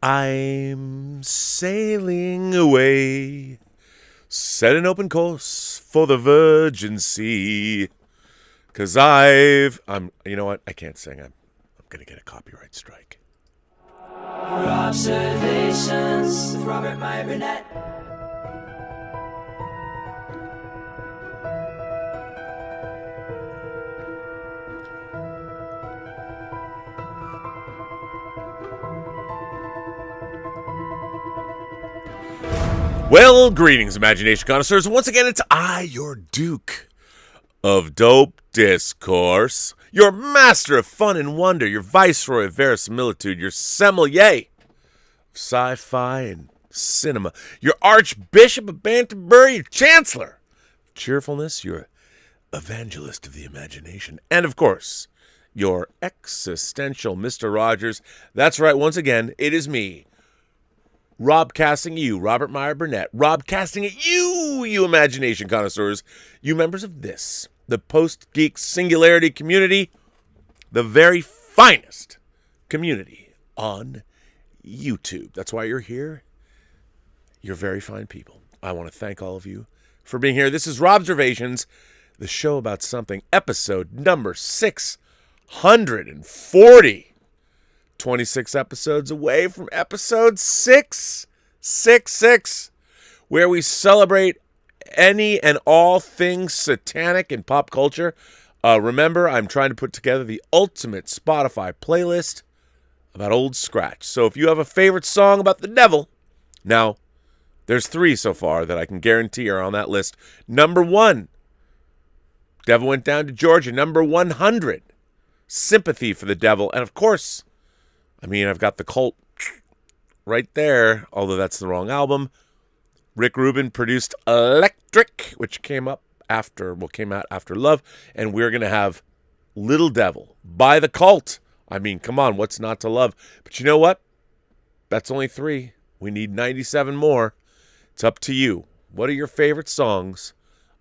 I'm sailing away, set an open course for the virgin sea. 'Cause you know what? I can't sing. I'm gonna get a copyright strike. Robservations with Meyer Burnett. Well, greetings, Imagination Connoisseurs. Once again, it's I, your Duke of Dope Discourse, your master of fun and wonder, your viceroy of verisimilitude, your sommelier of sci-fi and cinema, your archbishop of Banterbury, your chancellor of cheerfulness, your evangelist of the imagination, and of course, your existential Mr. Rogers. That's right, once again, it is me, Robcasting you, Robert Meyer Burnett, Robcasting at you, you imagination connoisseurs, you members of this, the Post-Geek singularity community, the very finest community on YouTube. That's why you're here. You're very fine people. I want to thank all of you for being here. This is Robservations, the show about something, episode number 640. 26 episodes away from episode 666, where we celebrate any and all things satanic in pop culture. Remember, I'm trying to put together the ultimate Spotify playlist about old scratch. So if you have a favorite song about the devil, now, there's 3 so far that I can guarantee are on that list. Number 1, Devil Went Down to Georgia. Number 100, Sympathy for the Devil. And of course, I've got The Cult right there, although that's the wrong album. Rick Rubin produced Electric, which came out after Love, and we're going to have Little Devil by The Cult. Come on, what's not to love? But you know what? That's only 3. We need 97 more. It's up to you. What are your favorite songs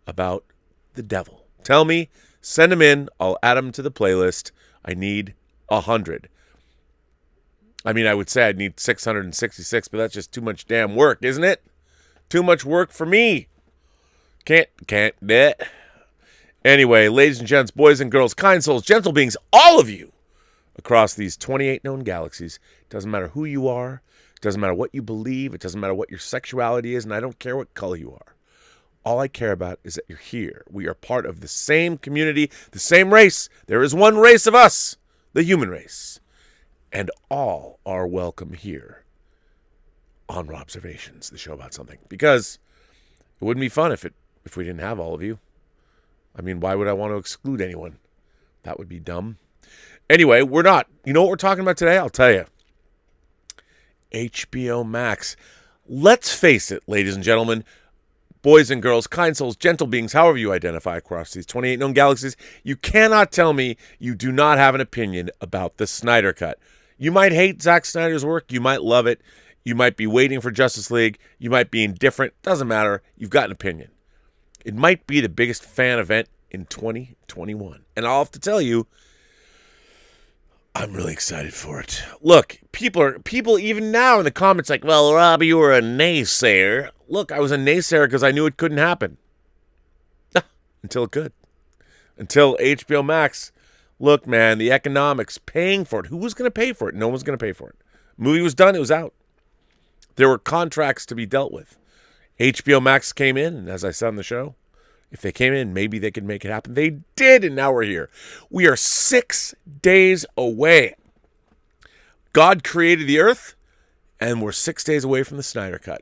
about the devil? Tell me, send them in. I'll add them to the playlist. I need 100. I would say I'd need 666, but that's just too much damn work, isn't it? Too much work for me. Can't that. Anyway, ladies and gents, boys and girls, kind souls, gentle beings, all of you across these 28 known galaxies. It doesn't matter who you are. It doesn't matter what you believe. It doesn't matter what your sexuality is, and I don't care what color you are. All I care about is that you're here. We are part of the same community, the same race. There is one race of us, the human race. And all are welcome here on Robservations, the show about something. Because it wouldn't be fun if we didn't have all of you. Why would I want to exclude anyone? That would be dumb. Anyway, we're not. You know what we're talking about today? I'll tell you. HBO Max. Let's face it, ladies and gentlemen, boys and girls, kind souls, gentle beings, however you identify across these 28 known galaxies, you cannot tell me you do not have an opinion about the Snyder Cut. You might hate Zack Snyder's work. You might love it. You might be waiting for Justice League. You might be indifferent. Doesn't matter. You've got an opinion. It might be the biggest fan event in 2021. And I'll have to tell you, I'm really excited for it. Look, people even now in the comments like, well, Rob, you were a naysayer. Look, I was a naysayer because I knew it couldn't happen. Until it could. Until HBO Max. Look, man, the economics, paying for it. Who was going to pay for it? No one was going to pay for it. Movie was done. It was out. There were contracts to be dealt with. HBO Max came in, and as I said on the show, if they came in, maybe they could make it happen. They did, and now we're here. We are 6 days away. God created the earth, and we're 6 days away from the Snyder Cut.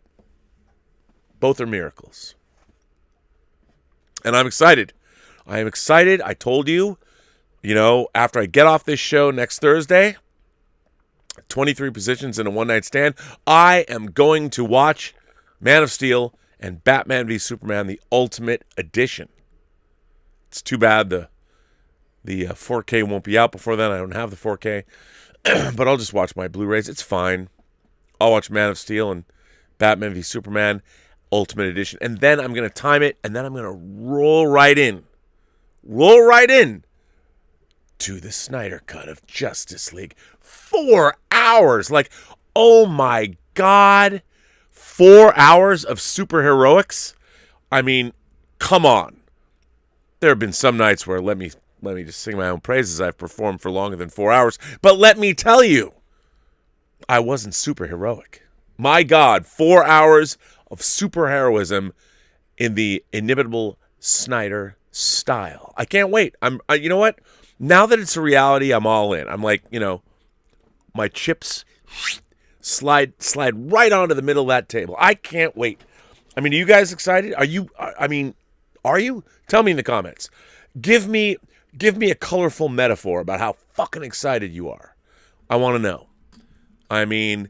Both are miracles. And I'm excited. I am excited. I told you, after I get off this show next Thursday, 23 positions in a one-night stand, I am going to watch Man of Steel and Batman v Superman, the Ultimate Edition. It's too bad the 4K won't be out before then. I don't have the 4K, but I'll just watch my Blu-rays. It's fine. I'll watch Man of Steel and Batman v Superman, Ultimate Edition, and then I'm going to time it, and then I'm going to roll right in to the Snyder Cut of Justice League. 4 hours. Oh my God. 4 hours of superheroics? I mean, come on. There have been some nights where let me just sing my own praises. I've performed for longer than 4 hours. But let me tell you, I wasn't superheroic. My God, 4 hours of superheroism in the inimitable Snyder style. I can't wait. You know what? Now that it's a reality, I'm all in. I'm like, my chips slide right onto the middle of that table. I can't wait. I mean, are you guys excited? Are you? Tell me in the comments. Give me a colorful metaphor about how fucking excited you are. I want to know. I mean,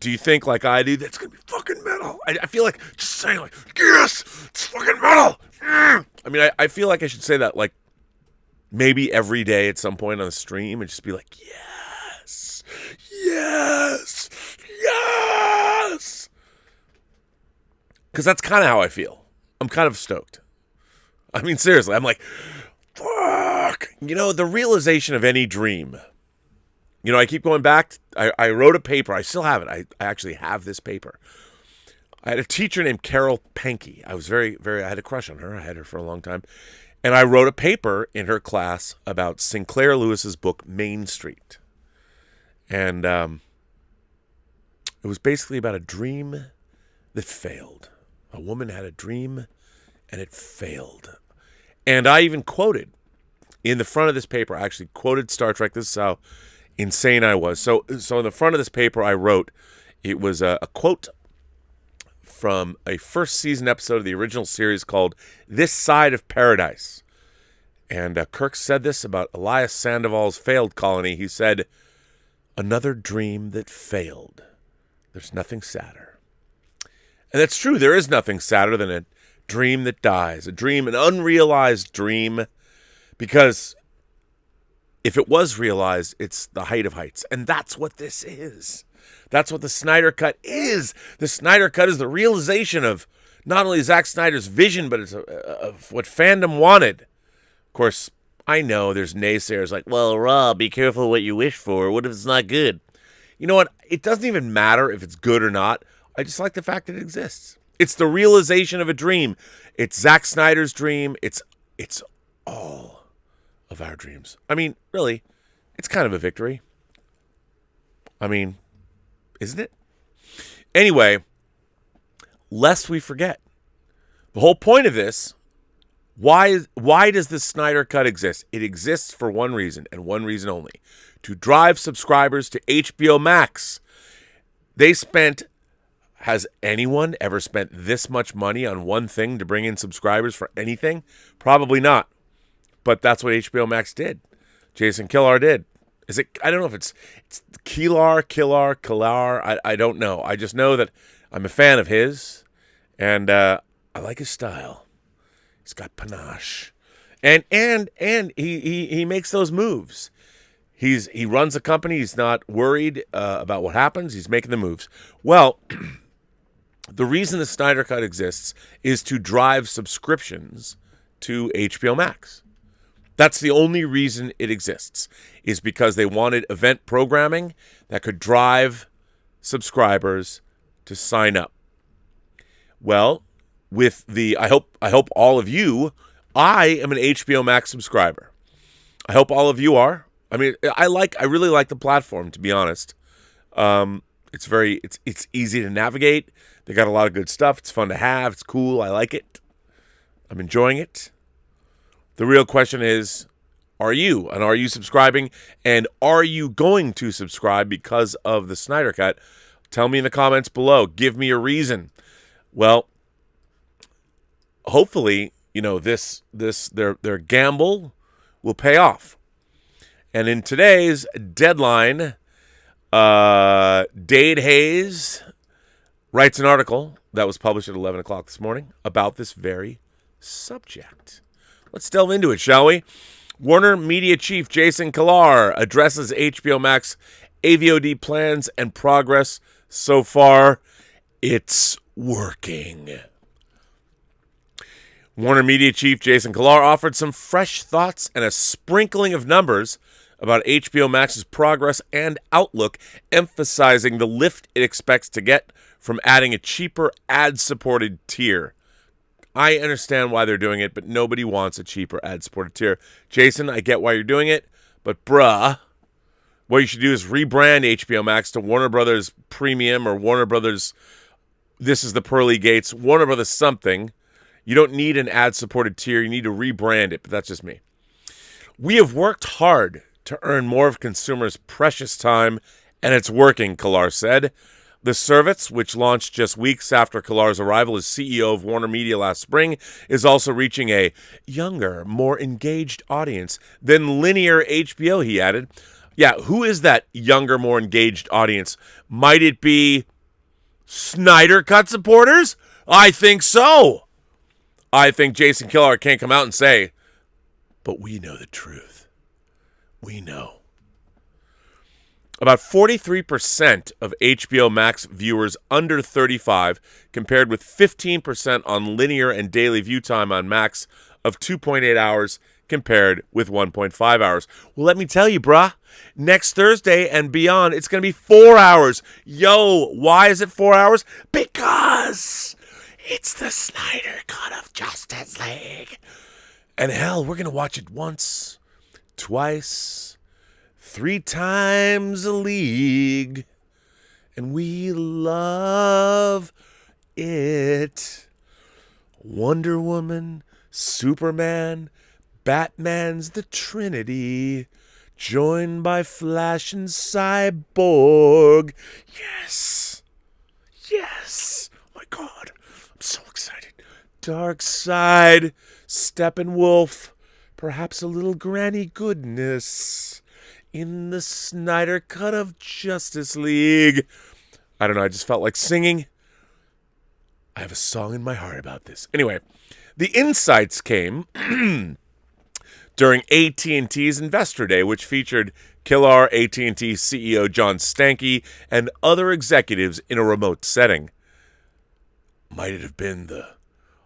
do you think like I do that's gonna be fucking metal? I feel like just saying like, yes, it's fucking metal. I mean, I feel like I should say that like maybe every day at some point on the stream and just be like, yes, yes, yes. Because that's kind of how I feel. I'm kind of stoked. I mean, seriously, I'm like, fuck. The realization of any dream. I keep going back. I wrote a paper. I still have it. I actually have this paper. I had a teacher named Carol Pankey. I was I had a crush on her. I had her for a long time. And I wrote a paper in her class about Sinclair Lewis's book, Main Street. And it was basically about a dream that failed. A woman had a dream and it failed. And I even quoted in the front of this paper, I actually quoted Star Trek. This is how insane I was. So in the front of this paper I wrote, it was a quote from a first season episode of the original series called This Side of Paradise. And Kirk said this about Elias Sandoval's failed colony. He said, another dream that failed. There's nothing sadder. And that's true. There is nothing sadder than a dream that dies. A dream, an unrealized dream. Because if it was realized, it's the height of heights. And that's what this is. That's what the Snyder Cut is. The Snyder Cut is the realization of not only Zack Snyder's vision, but it's of what fandom wanted. Of course, I know there's naysayers like, well, Rob, be careful what you wish for. What if it's not good? You know what? It doesn't even matter if it's good or not. I just like the fact that it exists. It's the realization of a dream. It's Zack Snyder's dream. It's all of our dreams. I mean, really, it's kind of a victory. I mean, isn't it? Anyway, lest we forget, the whole point of this, why does the Snyder Cut exist? It exists for one reason, and one reason only, to drive subscribers to HBO Max. Has anyone ever spent this much money on one thing to bring in subscribers for anything? Probably not. But that's what HBO Max did. Jason Kilar did. I don't know if it's Kilar. I don't know. I just know that I'm a fan of his, and I like his style. He's got panache, and he makes those moves. He runs a company. He's not worried about what happens. He's making the moves. Well, the reason the Snyder Cut exists is to drive subscriptions to HBO Max. That's the only reason it exists, is because they wanted event programming that could drive subscribers to sign up. Well, I hope all of you, I am an HBO Max subscriber. I hope all of you are. I mean, I really like the platform, to be honest. It's easy to navigate. They got a lot of good stuff. It's fun to have. It's cool. I like it. I'm enjoying it. The real question is, are you? And are you subscribing? And are you going to subscribe because of the Snyder Cut? Tell me in the comments below. Give me a reason. Well, hopefully, their gamble will pay off. And in today's deadline, Dade Hayes writes an article that was published at 11 o'clock this morning about this very subject. Let's delve into it, shall we? Warner Media Chief Jason Kilar addresses HBO Max AVOD plans and progress so far. It's working. Warner Media Chief Jason Kilar offered some fresh thoughts and a sprinkling of numbers about HBO Max's progress and outlook, emphasizing the lift it expects to get from adding a cheaper ad-supported tier. I understand why they're doing it, but nobody wants a cheaper ad-supported tier. Jason, I get why you're doing it, but bruh, what you should do is rebrand HBO Max to Warner Brothers Premium or Warner Brothers, this is the Pearly Gates, Warner Brothers something. You don't need an ad-supported tier. You need to rebrand it, but that's just me. We have worked hard to earn more of consumers' precious time, and it's working, Kilar said. The service, which launched just weeks after Kilar's arrival as CEO of Warner Media last spring, is also reaching a younger, more engaged audience than linear HBO, he added. Yeah, who is that younger, more engaged audience? Might it be Snyder Cut supporters? I think so. I think Jason Kilar can't come out and say, but we know the truth. We know. About 43% of HBO Max viewers under 35, compared with 15% on linear and daily view time on Max of 2.8 hours, compared with 1.5 hours. Well, let me tell you, brah, next Thursday and beyond, it's going to be 4 hours. Yo, why is it 4 hours? Because it's the Snyder Cut of Justice League. And hell, we're going to watch it once, twice, 3 times a league. And we love it. Wonder Woman, Superman, Batman's the Trinity, joined by Flash and Cyborg. Yes. Yes. Oh my God. I'm so excited. Darkseid, Steppenwolf, perhaps a little Granny Goodness in the Snyder Cut of Justice League. I don't know, I just felt like singing. I have a song in my heart about this. Anyway, the insights came during AT&T's Investor Day, which featured Kilar, AT&T CEO John Stankey, and other executives in a remote setting. Might it have been the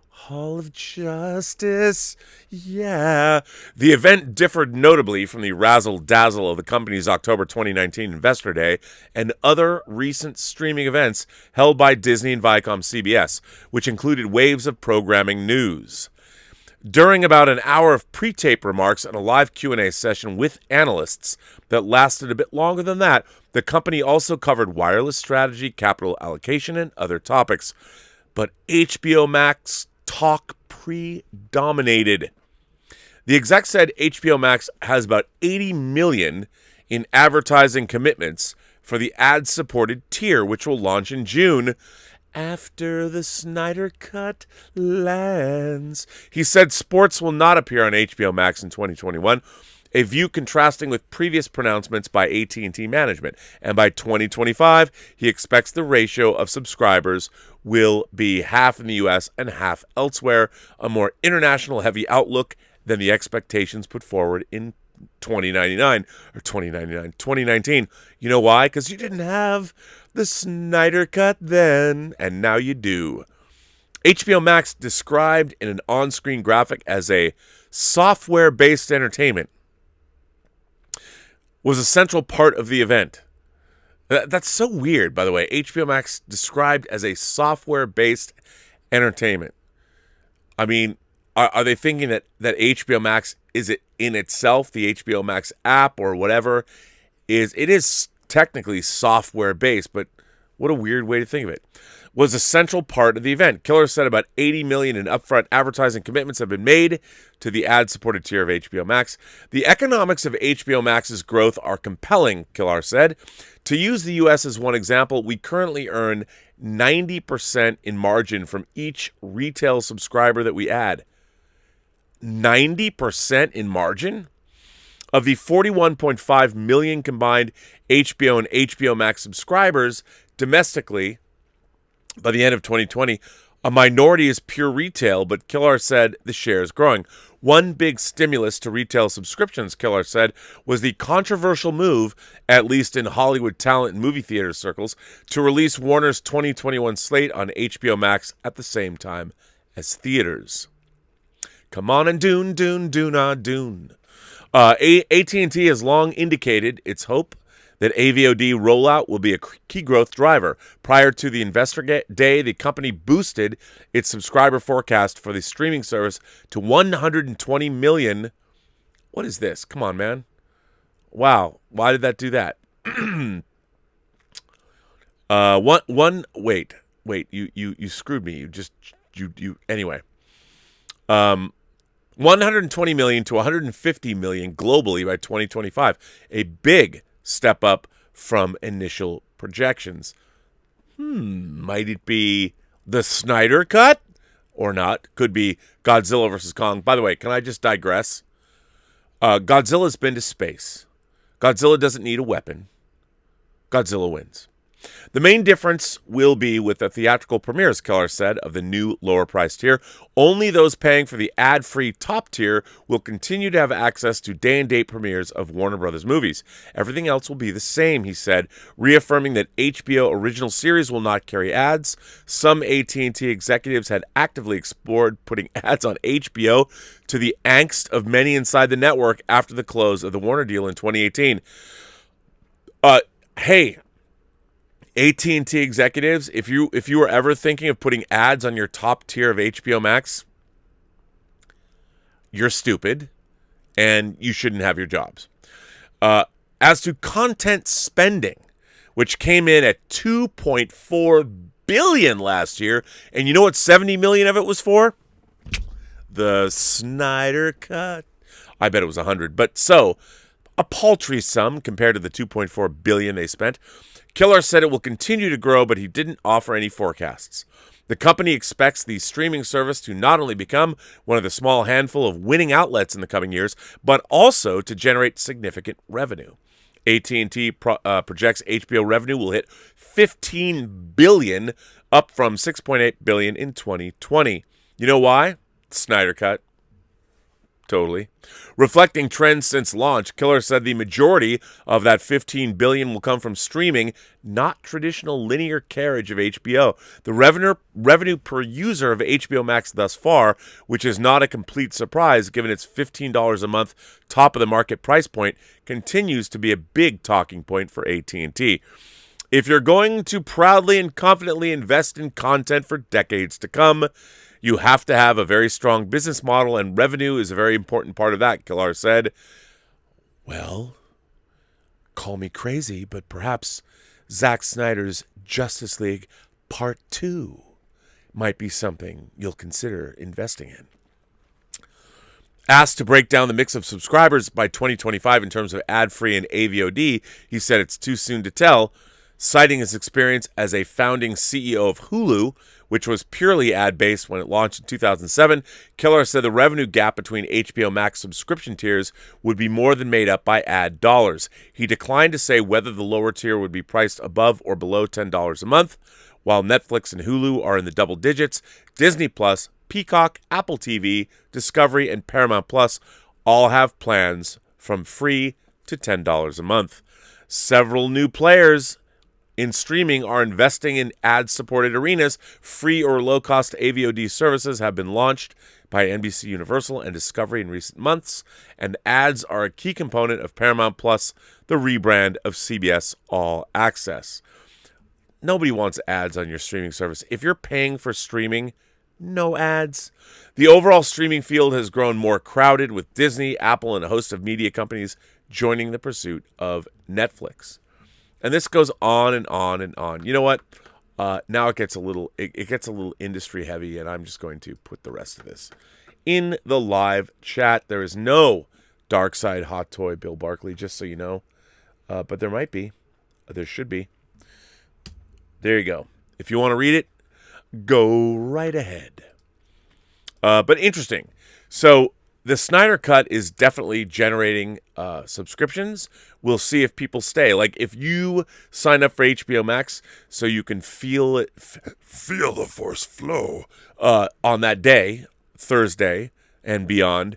Hall of Justice? Yeah. The event differed notably from the razzle-dazzle of the company's October 2019 Investor Day and other recent streaming events held by Disney and Viacom CBS, which included waves of programming news. During about an hour of pre-tape remarks and a live Q&A session with analysts that lasted a bit longer than that, the company also covered wireless strategy, capital allocation, and other topics. But HBO Max talk predominated. The exec said HBO Max has about $80 million in advertising commitments for the ad-supported tier, which will launch in June after the Snyder Cut lands. He said sports will not appear on HBO Max in 2021, a view contrasting with previous pronouncements by AT&T management. And by 2025, he expects the ratio of subscribers will be half in the U.S. and half elsewhere, a more international-heavy outlook than the expectations put forward in 2019. You know why? Because you didn't have the Snyder Cut then, and now you do. HBO Max, described in an on-screen graphic as a software-based entertainment, was a central part of the event. That's so weird, by the way. HBO Max described as a software-based entertainment. I mean, are they thinking that HBO Max is it in itself, the HBO Max app or whatever, it is technically software-based, but what a weird way to think of it. Was a central part of the event. Kilar said about $80 million in upfront advertising commitments have been made to the ad-supported tier of HBO Max. The economics of HBO Max's growth are compelling, Kilar said. To use the U.S. as one example, we currently earn 90% in margin from each retail subscriber that we add. 90% in margin? Of the 41.5 million combined HBO and HBO Max subscribers domestically, by the end of 2020, a minority is pure retail, but Kilar said the share is growing. One big stimulus to retail subscriptions, Kilar said, was the controversial move, at least in Hollywood talent and movie theater circles, to release Warner's 2021 slate on HBO Max at the same time as theaters. Come on and Dune. AT&T has long indicated its hope that AVOD rollout will be a key growth driver. Prior to the investor day, the company boosted its subscriber forecast for the streaming service to 120 million. What is this? Come on, man. Wow. Why did that do that? Wait, you screwed me. Anyway. 120 million to 150 million globally by 2025. A big step up from initial projections. Might it be the Snyder Cut? Or not. Could be Godzilla vs. Kong. By the way, can I just digress? Godzilla's been to space. Godzilla doesn't need a weapon. Godzilla wins. The main difference will be with the theatrical premieres, Keller said, of the new lower price tier. Only those paying for the ad-free top tier will continue to have access to day-and-date premieres of Warner Brothers movies. Everything else will be the same, he said, reaffirming that HBO original series will not carry ads. Some AT&T executives had actively explored putting ads on HBO, to the angst of many inside the network after the close of the Warner deal in 2018. Hey, AT&T executives, if you were ever thinking of putting ads on your top tier of HBO Max, you're stupid and you shouldn't have your jobs. As to content spending, which came in at $2.4 billion last year, and you know what 70 million of it was for? The Snyder Cut. I bet it was 100, but so a paltry sum compared to the $2.4 billion they spent. Killer said it will continue to grow, but he didn't offer any forecasts. The company expects the streaming service to not only become one of the small handful of winning outlets in the coming years, but also to generate significant revenue. AT&T projects HBO revenue will hit $15 billion, up from $6.8 billion in 2020. You know why? Snyder Cut. Totally. Reflecting trends since launch, Killer said the majority of that $15 billion will come from streaming, not traditional linear carriage of HBO. The revenue per user of HBO Max thus far, which is not a complete surprise given its $15 a month top of the market price point, continues to be a big talking point for AT&T. If you're going to proudly and confidently invest in content for decades to come, you have to have a very strong business model, and revenue is a very important part of that, Killar said. Well, call me crazy, but perhaps Zack Snyder's Justice League Part 2 might be something you'll consider investing in. Asked to break down the mix of subscribers by 2025 in terms of ad-free and AVOD, he said it's too soon to tell, citing his experience as a founding CEO of Hulu, which was purely ad-based when it launched in 2007. Killer said the revenue gap between HBO Max subscription tiers would be more than made up by ad dollars. He declined to say whether the lower tier would be priced above or below $10 a month. While Netflix and Hulu are in the double digits, Disney Plus, Peacock, Apple TV, Discovery, and Paramount Plus all have plans from free to $10 a month. Several new players in streaming are investing in ad-supported arenas. Free or low-cost AVOD services have been launched by NBC Universal and Discovery in recent months, and ads are a key component of Paramount Plus, the rebrand of CBS All Access. Nobody wants ads on your streaming service. If you're paying for streaming, no ads. The overall streaming field has grown more crowded, with Disney, Apple, and a host of media companies joining the pursuit of Netflix. And this goes on and on and on. You know what? Now it gets a little industry heavy, and I'm just going to put the rest of this in the live chat. There is no Dark Side Hot Toy Bill Barkley, just so you know. But there might be. There should be. There you go. If you want to read it, go right ahead. But interesting. So the Snyder Cut is definitely generating subscriptions. We'll see if people stay. Like, if you sign up for HBO Max so you can feel it, feel the force flow on that day, Thursday and beyond,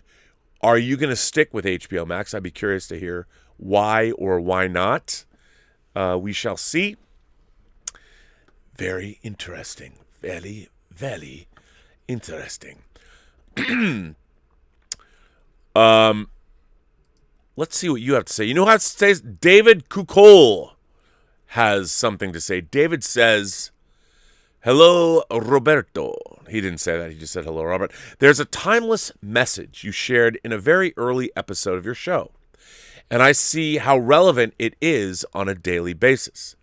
are you going to stick with HBO Max? I'd be curious to hear why or why not. We shall see. Very interesting. Very, very interesting. let's see what you have to say. You know how it says? David Kukol has something to say. David says, "Hello, Roberto." He didn't say that. He just said, "Hello, Robert." There's a timeless message you shared in a very early episode of your show, and I see how relevant it is on a daily basis.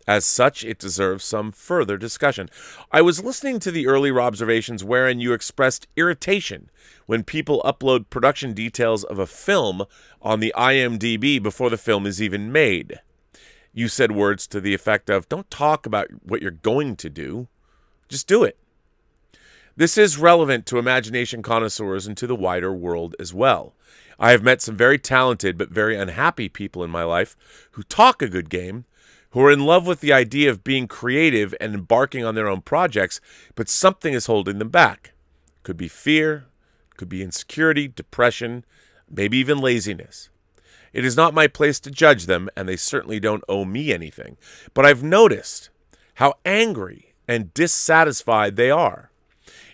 As such, it deserves some further discussion. I was listening to the early Robservations wherein you expressed irritation when people upload production details of a film on the IMDb before the film is even made. You said words to the effect of, "Don't talk about what you're going to do, just do it." This is relevant to Imagination Connoisseurs and to the wider world as well. I have met some very talented but very unhappy people in my life who talk a good game, who are in love with the idea of being creative and embarking on their own projects, but something is holding them back. Could be fear, could be insecurity, depression, maybe even laziness. It is not my place to judge them, and they certainly don't owe me anything. But I've noticed how angry and dissatisfied they are.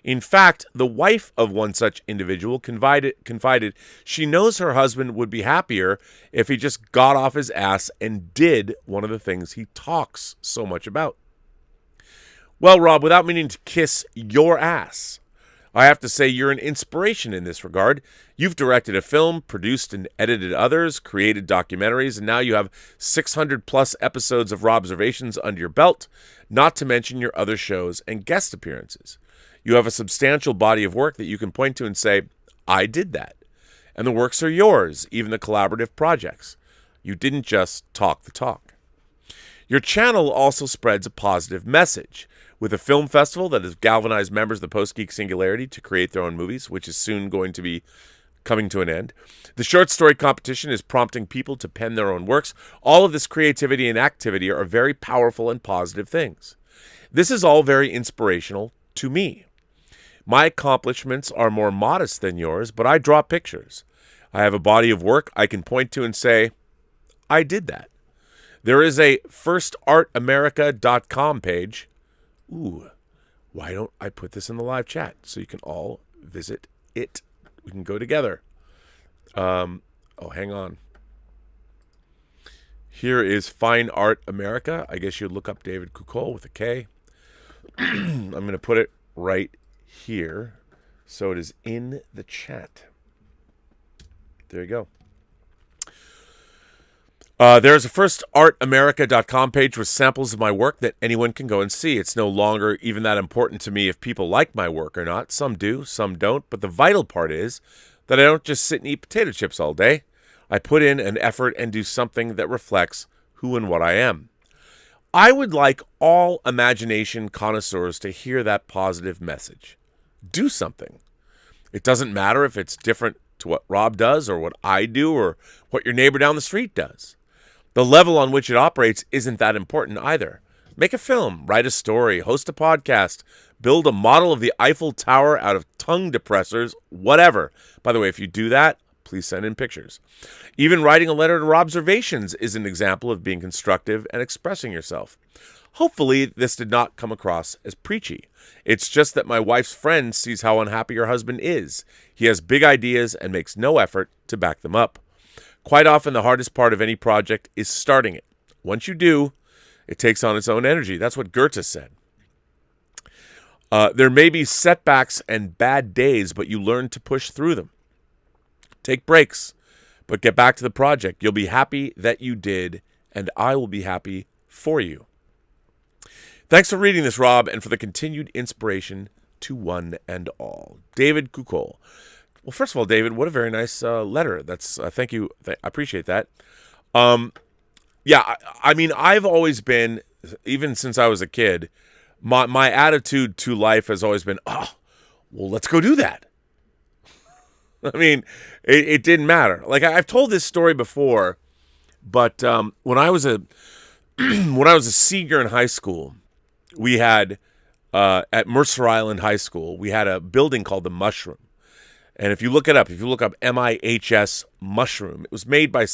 In fact, the wife of one such individual confided she knows her husband would be happier if he just got off his ass and did one of the things he talks so much about. Well, Rob, without meaning to kiss your ass, I have to say you're an inspiration in this regard. You've directed a film, produced and edited others, created documentaries, and now you have 600 plus episodes of Robservations under your belt, not to mention your other shows and guest appearances. You have a substantial body of work that you can point to and say, "I did that." And the works are yours, even the collaborative projects. You didn't just talk the talk. Your channel also spreads a positive message, with a film festival that has galvanized members of the Post-Geek Singularity to create their own movies, which is soon going to be coming to an end. The short story competition is prompting people to pen their own works. All of this creativity and activity are very powerful and positive things. This is all very inspirational to me. My accomplishments are more modest than yours, but I draw pictures. I have a body of work I can point to and say, "I did that." There is a firstartamerica.com page. Ooh, why don't I put this in the live chat so you can all visit it? We can go together. Hang on. Here is Fine Art America. I guess you'd look up David Kukol with a K. I'm going to put it right here so it is in the chat. There you go. There's a firstartamerica.com page with samples of my work that anyone can go and see. It's no longer even that important to me if people like my work or not. Some do, some don't. But the vital part is that I don't just sit and eat potato chips all day. I put in an effort and do something that reflects who and what I am. I would like all Imagination Connoisseurs to hear that positive message. Do something. It doesn't matter if it's different to what Rob does or what I do or what your neighbor down the street does. The level on which it operates isn't that important either. Make a film, write a story, host a podcast, build a model of the Eiffel Tower out of tongue depressors, whatever. By the way, if you do that, please send in pictures. Even writing a letter to Robservations is an example of being constructive and expressing yourself. Hopefully, this did not come across as preachy. It's just that my wife's friend sees how unhappy her husband is. He has big ideas and makes no effort to back them up. Quite often, the hardest part of any project is starting it. Once you do, it takes on its own energy. That's what Goethe said. There may be setbacks and bad days, but you learn to push through them. Take breaks, but get back to the project. You'll be happy that you did, and I will be happy for you. Thanks for reading this, Rob, and for the continued inspiration to one and all. David Kukol. Well, first of all, David, what a very nice letter. That's thank you. I appreciate that. I mean, I've always been, even since I was a kid, my attitude to life has always been, well, let's go do that. I mean, it didn't matter. Like I've told this story before, but when I was a senior in high school, we had at Mercer Island High School, we had a building called the Mushroom. And if you look it up, MIHS Mushroom, it was made by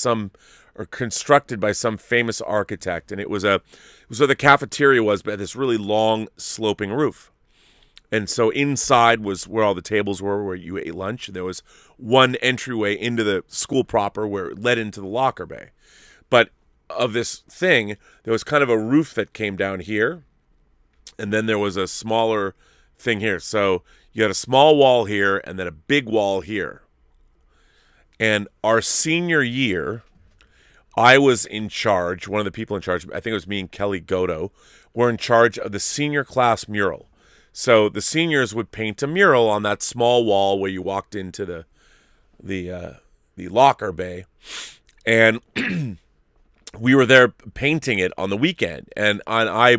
constructed by some famous architect, and it was where the cafeteria was, but had this really long sloping roof. And so inside was where all the tables were, where you ate lunch. There was one entryway into the school proper where it led into the locker bay. But of this thing, there was kind of a roof that came down here, and then there was a smaller thing here. So you had a small wall here and then a big wall here. And our senior year, I was in charge, one of the people in charge, I think it was me and Kelly Godo, were in charge of the senior class mural. So the seniors would paint a mural on that small wall where you walked into the locker bay, and we were there painting it on the weekend. And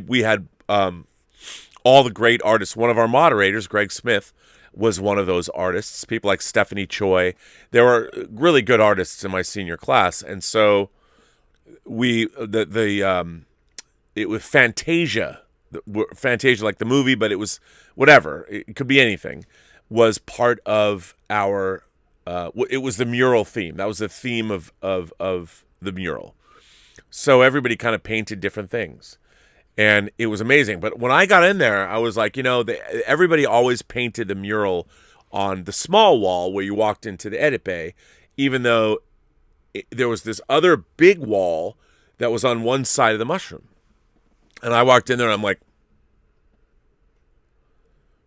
we had all the great artists. One of our moderators, Greg Smith, was one of those artists. People like Stephanie Choi. There were really good artists in my senior class, and so it was Fantasia. Fantasia, like the movie, but it was whatever. It could be anything. Was part of our. It was the mural theme. That was the theme of the mural. So everybody kind of painted different things, and it was amazing. But when I got in there, I was like, everybody always painted the mural on the small wall where you walked into the edit bay, even though there was this other big wall that was on one side of the mushroom. And I walked in there and I'm like,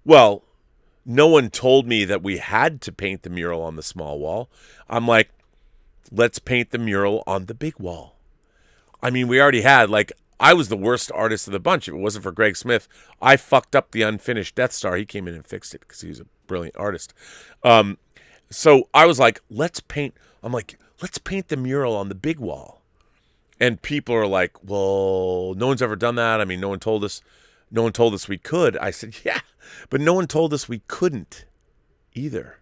well, no one told me that we had to paint the mural on the small wall. I'm like, let's paint the mural on the big wall. I mean, we already had, I was the worst artist of the bunch. If it wasn't for Greg Smith, I fucked up the unfinished Death Star. He came in and fixed it because he was a brilliant artist. So I was like, let's paint the mural on the big wall. And people are like, well, no one's ever done that. I mean, no one told us we could. I said, yeah, but no one told us we couldn't either.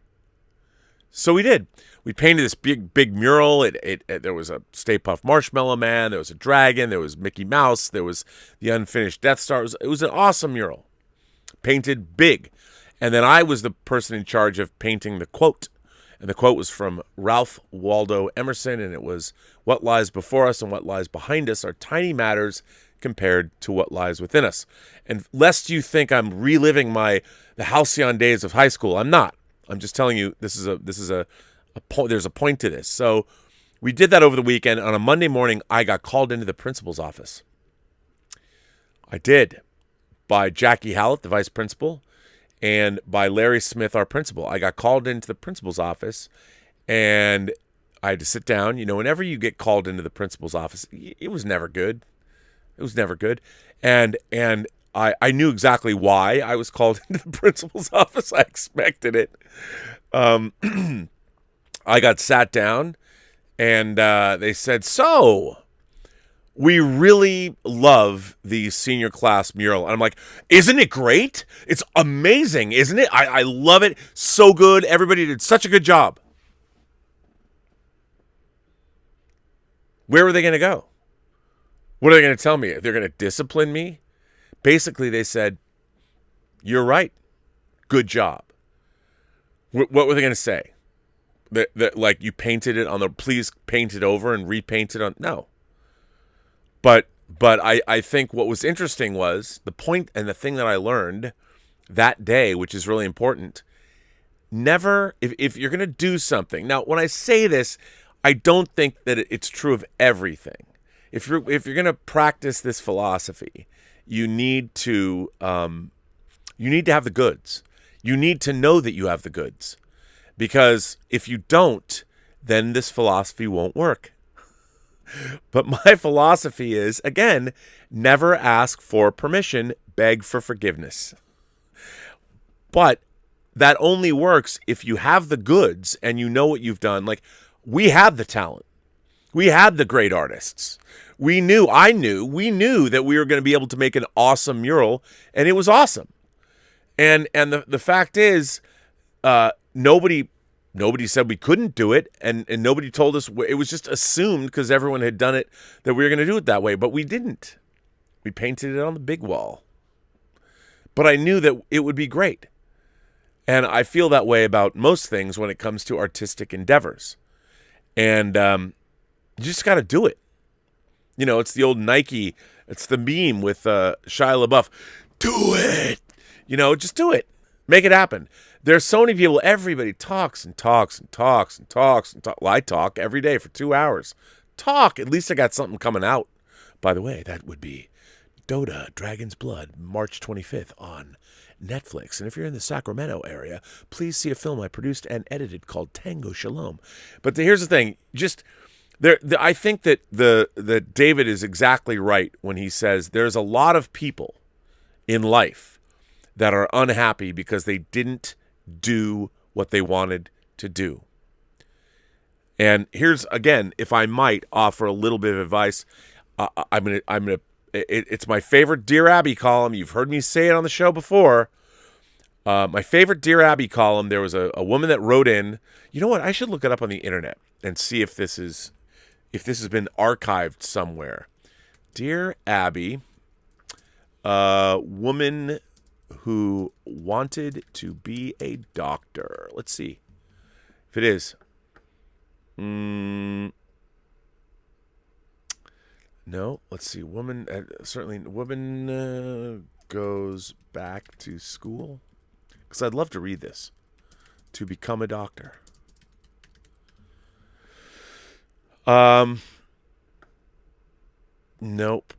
So we did. We painted this big mural. There was a Stay Puft Marshmallow Man. There was a dragon. There was Mickey Mouse. There was the unfinished Death Star. It was an awesome mural, painted big. And then I was the person in charge of painting the quote. And the quote was from Ralph Waldo Emerson, and it was, "What lies before us and what lies behind us are tiny matters compared to what lies within us." And lest you think I'm reliving the halcyon days of high school, I'm not. I'm just telling you this is a point. There's a point to this. So we did that over the weekend. On a Monday morning, I got called into the principal's office. I did, by Jackie Hallett, the vice principal, and by Larry Smith, our principal. I got called into the principal's office, and I had to sit down. Whenever you get called into the principal's office, it was never good. It was never good. And I knew exactly why I was called into the principal's office. I expected it. I got sat down, and they said, so we really love the senior class mural. And I'm like, isn't it great? It's amazing, isn't it? I love it. So good. Everybody did such a good job. Where are they going to go? What are they going to tell me? They're going to discipline me? Basically, they said, you're right. Good job. What were they going to say? That like you painted it on please paint it over and repaint it on? No. But I think what was interesting was the point, and the thing that I learned that day, which is really important, never, if you're going to do something. Now, when I say this, I don't think that it's true of everything. If you're going to practice this philosophy, you need to have the goods. You need to know that you have the goods, because if you don't, then this philosophy won't work. But my philosophy is, again, never ask for permission, beg for forgiveness. But that only works if you have the goods and you know what you've done. Like, we had the talent. We had the great artists. We knew that we were going to be able to make an awesome mural, and it was awesome. And the fact is, nobody said we couldn't do it, and nobody told us. It was just assumed, because everyone had done it, that we were going to do it that way, but we didn't. We painted it on the big wall. But I knew that it would be great. And I feel that way about most things when it comes to artistic endeavors. And you just got to do it. It's the old Nike, it's the meme with Shia LaBeouf. Do it! Just do it. Make it happen. There's so many people. Everybody talks and talks and talks and talks and talks. Well, I talk every day for 2 hours. Talk. At least I got something coming out. By the way, that would be Dota, Dragon's Blood, March 25th on Netflix. And if you're in the Sacramento area, please see a film I produced and edited called Tango Shalom. But here's the thing. I think that David is exactly right when he says there's a lot of people in life that are unhappy because they didn't do what they wanted to do. And here's, again, if I might offer a little bit of advice, it's my favorite Dear Abby column. You've heard me say it on the show before. My favorite Dear Abby column, there was a woman that wrote in. You know what? I should look it up on the internet and see if this has been archived somewhere. Dear Abby, woman who wanted to be a doctor. Let's see if it is. No, let's see. Woman, certainly woman goes back to school. Because I'd love to read this. To become a doctor. Nope.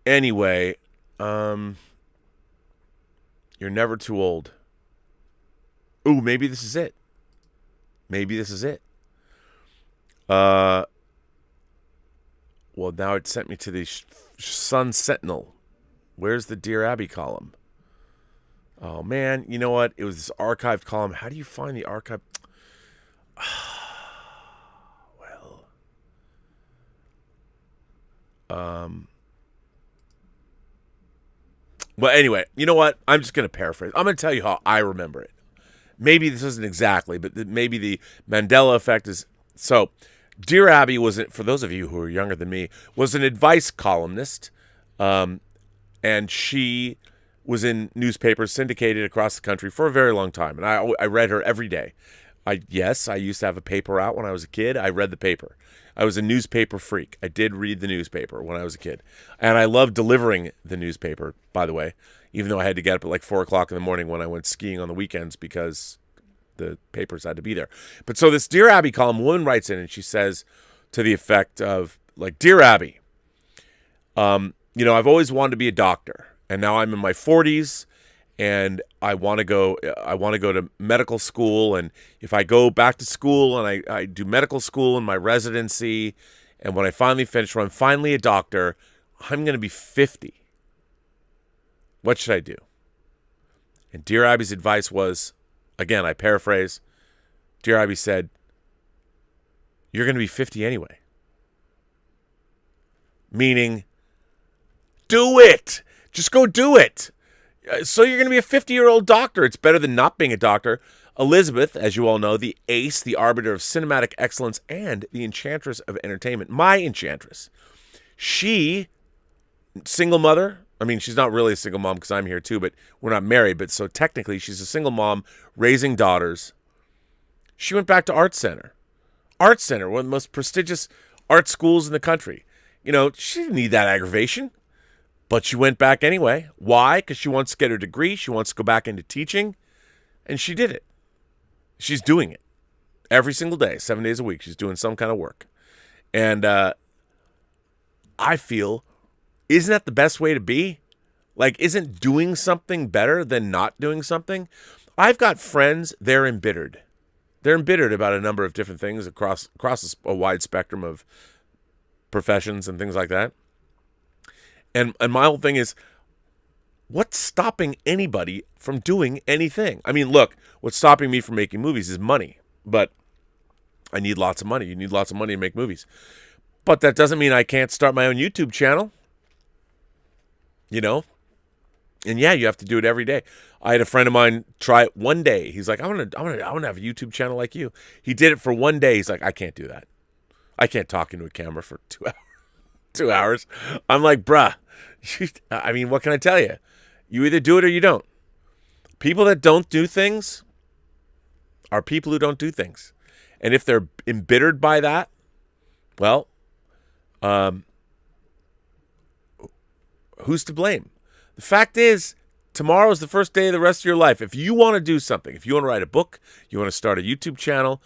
Anyway, you're never too old. Ooh, maybe this is it. Well, now it sent me to the Sun Sentinel. Where's the Dear Abby column? Oh, man. You know what? It was this archived column. How do you find the archive? Well, anyway, you know what? I'm just going to paraphrase. I'm going to tell you how I remember it. Maybe this isn't exactly, but maybe the Mandela effect is... So, Dear Abby was, for those of you who are younger than me, was an advice columnist, and she was in newspapers syndicated across the country for a very long time, and I read her every day. I used to have a paper out when I was a kid. I read the paper. I was a newspaper freak. I did read the newspaper when I was a kid, and I loved delivering the newspaper, by the way, even though I had to get up at like 4 o'clock in the morning when I went skiing on the weekends because the papers had to be there. But so this Dear Abby column, woman writes in and she says to the effect of, like, Dear Abby, I've always wanted to be a doctor, and now I'm in my 40s, and I want to go to medical school, and if I go back to school and I do medical school in my residency, and when I finally finish, when I'm finally a doctor, I'm going to be 50. What should I do? And Dear Abby's advice was, again, I paraphrase, Dear Abby said, you're going to be 50 anyway. Meaning, do it. Just go do it. So you're going to be a 50-year-old doctor. It's better than not being a doctor. Elizabeth, as you all know, the ace, the arbiter of cinematic excellence, and the enchantress of entertainment, my enchantress. She, single mother. I mean, she's not really a single mom because I'm here too, but we're not married. But so technically, she's a single mom raising daughters. She went back to Art Center. Art Center, one of the most prestigious art schools in the country. She didn't need that aggravation. But she went back anyway. Why? Because she wants to get her degree. She wants to go back into teaching. And she did it. She's doing it. Every single day, 7 days a week, she's doing some kind of work. And I feel, isn't that the best way to be? Like, isn't doing something better than not doing something? I've got friends, they're embittered. They're embittered about a number of different things across a wide spectrum of professions and things like that. And my whole thing is, what's stopping anybody from doing anything? I mean, look, what's stopping me from making movies is money. But I need lots of money. You need lots of money to make movies. But that doesn't mean I can't start my own YouTube channel. And yeah, you have to do it every day. I had a friend of mine try it one day. He's like, I want to have a YouTube channel like you. He did it for one day. He's like, I can't do that. I can't talk into a camera for 2 hours. 2 hours. I'm like, bruh. I mean, what can I tell you? You either do it or you don't. People that don't do things are people who don't do things. And if they're embittered by that, well, who's to blame? The fact is, tomorrow is the first day of the rest of your life. If you want to do something, if you want to write a book, you want to start a YouTube channel,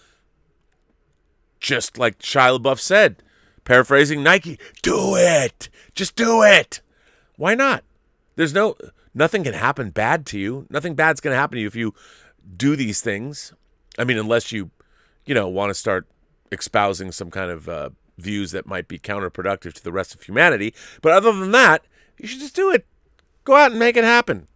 just like Shia LaBeouf said, paraphrasing Nike, do it. Just do it. Why not? Nothing can happen bad to you. Nothing bad's going to happen to you if you do these things. I mean, unless you want to start espousing some kind of views that might be counterproductive to the rest of humanity. But other than that, you should just do it. Go out and make it happen.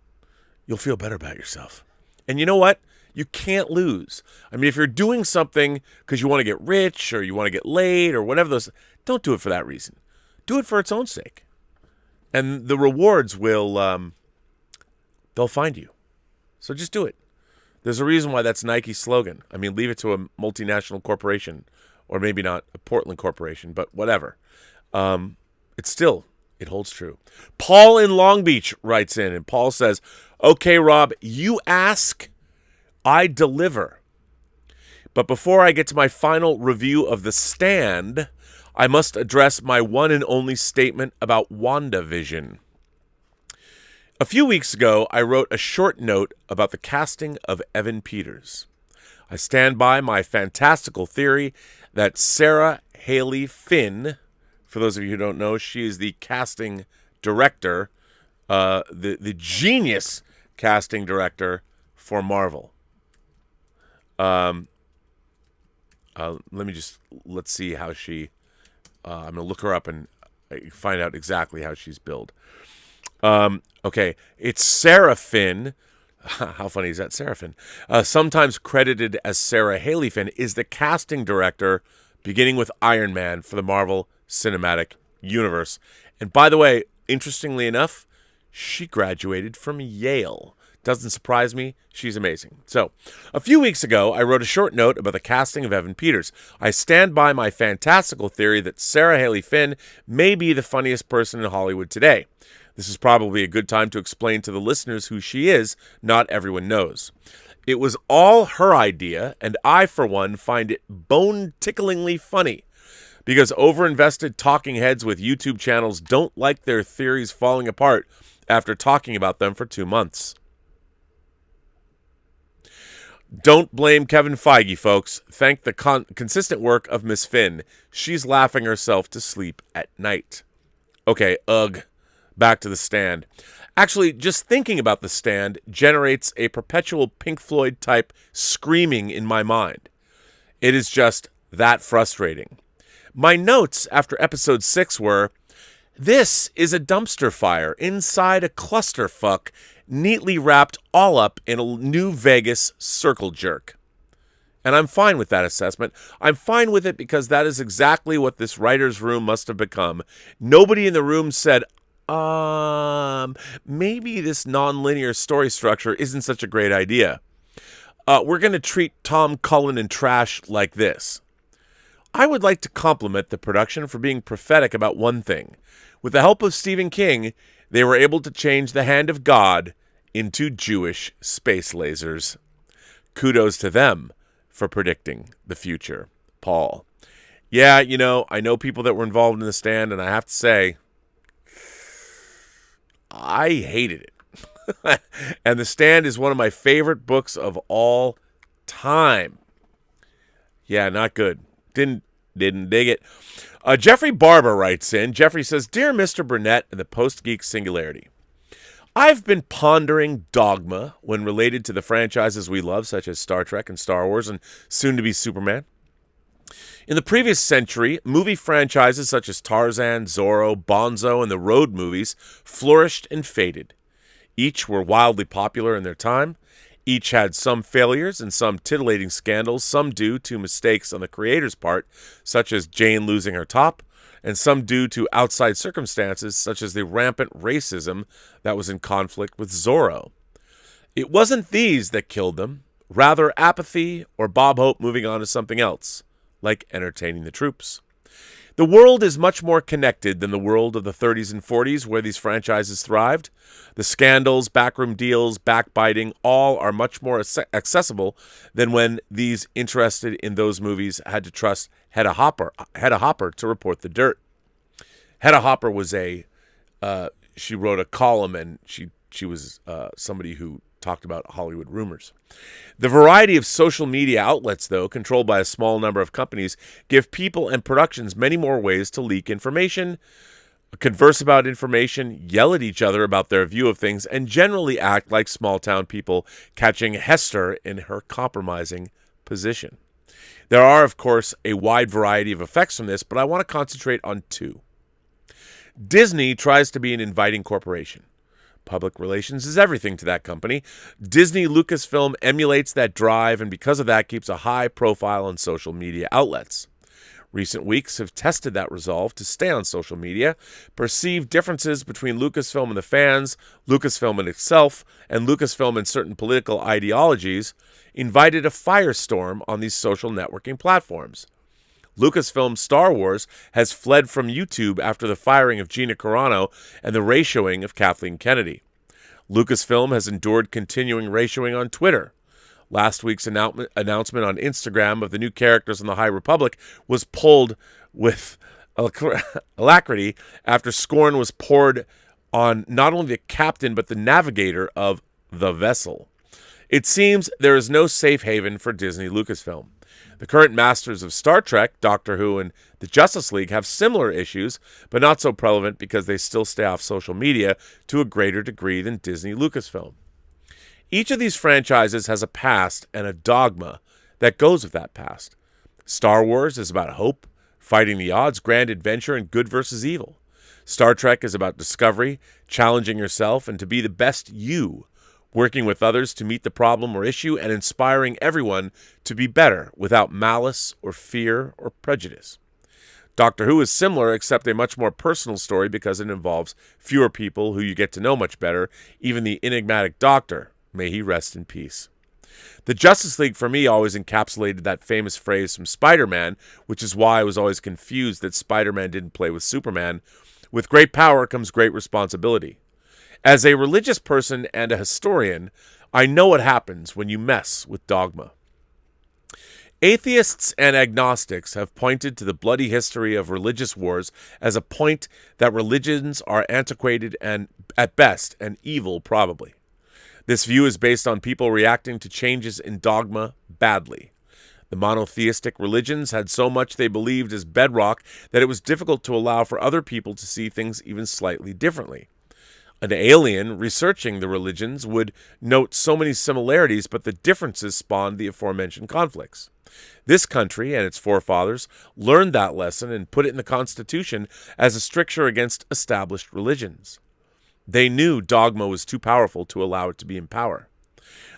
You'll feel better about yourself. And you know what? You can't lose. I mean, if you're doing something because you want to get rich or you want to get laid or whatever don't do it for that reason. Do it for its own sake. And the rewards they'll find you. So just do it. There's a reason why that's Nike's slogan. I mean, leave it to a multinational corporation, or maybe not a Portland corporation, but whatever. It holds true. Paul in Long Beach writes in, and Paul says, okay, Rob, you ask, I deliver. But before I get to my final review of The Stand, I must address my one and only statement about WandaVision. A few weeks ago, I wrote a short note about the casting of Evan Peters. I stand by my fantastical theory that Sarah Haley Finn, for those of you who don't know, she is the casting director, the genius casting director for Marvel. Let's see how she, I'm going to look her up and find out exactly how she's billed. Okay, it's Sarah Finn. How funny is that? Sarah Finn, sometimes credited as Sarah Haley Finn, is the casting director beginning with Iron Man for the Marvel Cinematic Universe. And by the way, interestingly enough, she graduated from Yale. Doesn't surprise me. She's amazing. So, a few weeks ago, I wrote a short note about the casting of Evan Peters. I stand by my fantastical theory that Sarah Haley Finn may be the funniest person in Hollywood today. This is probably a good time to explain to the listeners who she is. Not everyone knows. It was all her idea, and I, for one, find it bone-ticklingly funny, because overinvested talking heads with YouTube channels don't like their theories falling apart after talking about them for 2 months. Don't blame Kevin Feige, folks. Thank the consistent work of Miss Finn. She's laughing herself to sleep at night. Okay, back to The Stand. Actually, just thinking about The Stand generates a perpetual Pink Floyd type screaming in my mind. It is just that frustrating. My notes after episode 6 were, this is a dumpster fire inside a clusterfuck, neatly wrapped all up in a New Vegas circle jerk. And I'm fine with that assessment. I'm fine with it because that is exactly what this writer's room must have become. Nobody in the room said, maybe this non-linear story structure isn't such a great idea. We're going to treat Tom Cullen and trash like this. I would like to compliment the production for being prophetic about one thing. With the help of Stephen King, they were able to change the hand of God into Jewish space lasers. Kudos to them for predicting the future. Paul. Yeah, I know people that were involved in The Stand, and I have to say, I hated it. And The Stand is one of my favorite books of all time. Yeah, not good. Didn't dig it. Jeffrey Barber writes in. Jeffrey says, Dear Mr. Burnett and the Post-Geek Singularity, I've been pondering dogma when related to the franchises we love, such as Star Trek and Star Wars and soon-to-be Superman. In the previous century, movie franchises such as Tarzan, Zorro, Bonzo, and the Road movies flourished and faded. Each were wildly popular in their time. Each had some failures and some titillating scandals, some due to mistakes on the creator's part, such as Jane losing her top, and some due to outside circumstances, such as the rampant racism that was in conflict with Zorro. It wasn't these that killed them, rather apathy or Bob Hope moving on to something else, like entertaining the troops. The world is much more connected than the world of the 30s and 40s where these franchises thrived. The scandals, backroom deals, backbiting, all are much more accessible than when these interested in those movies had to trust Hedda Hopper to report the dirt. Hedda Hopper was she wrote a column and she she was somebody who talked about Hollywood rumors. The variety of social media outlets, though, controlled by a small number of companies, give people and productions many more ways to leak information, converse about information, yell at each other about their view of things, and generally act like small-town people catching Hester in her compromising position. There are, of course, a wide variety of effects from this, but I want to concentrate on two. Disney tries to be an inviting corporation. Public relations is everything to that company. Disney Lucasfilm emulates that drive, and because of that keeps a high profile on social media outlets. Recent weeks have tested that resolve to stay on social media. Perceived differences between Lucasfilm and the fans, Lucasfilm and itself, and Lucasfilm and certain political ideologies invited a firestorm on these social networking platforms. Lucasfilm's Star Wars has fled from YouTube after the firing of Gina Carano and the ratioing of Kathleen Kennedy. Lucasfilm has endured continuing ratioing on Twitter. Last week's announcement on Instagram of the new characters in the High Republic was pulled with alacrity after scorn was poured on not only the captain but the navigator of the vessel. It seems there is no safe haven for Disney Lucasfilm. The current masters of Star Trek, Doctor Who, and the Justice League have similar issues, but not so prevalent because they still stay off social media to a greater degree than Disney Lucasfilm. Each of these franchises has a past and a dogma that goes with that past. Star Wars is about hope, fighting the odds, grand adventure, and good versus evil. Star Trek is about discovery, challenging yourself, and to be the best you, working with others to meet the problem or issue, and inspiring everyone to be better without malice or fear or prejudice. Doctor Who is similar, except a much more personal story because it involves fewer people who you get to know much better, even the enigmatic Doctor. May he rest in peace. The Justice League, for me, always encapsulated that famous phrase from Spider-Man, which is why I was always confused that Spider-Man didn't play with Superman. With great power comes great responsibility. As a religious person and a historian, I know what happens when you mess with dogma. Atheists and agnostics have pointed to the bloody history of religious wars as a point that religions are antiquated and, at best, and evil probably. This view is based on people reacting to changes in dogma badly. The monotheistic religions had so much they believed as bedrock that it was difficult to allow for other people to see things even slightly differently. An alien researching the religions would note so many similarities, but the differences spawned the aforementioned conflicts. This country and its forefathers learned that lesson and put it in the Constitution as a stricture against established religions. They knew dogma was too powerful to allow it to be in power.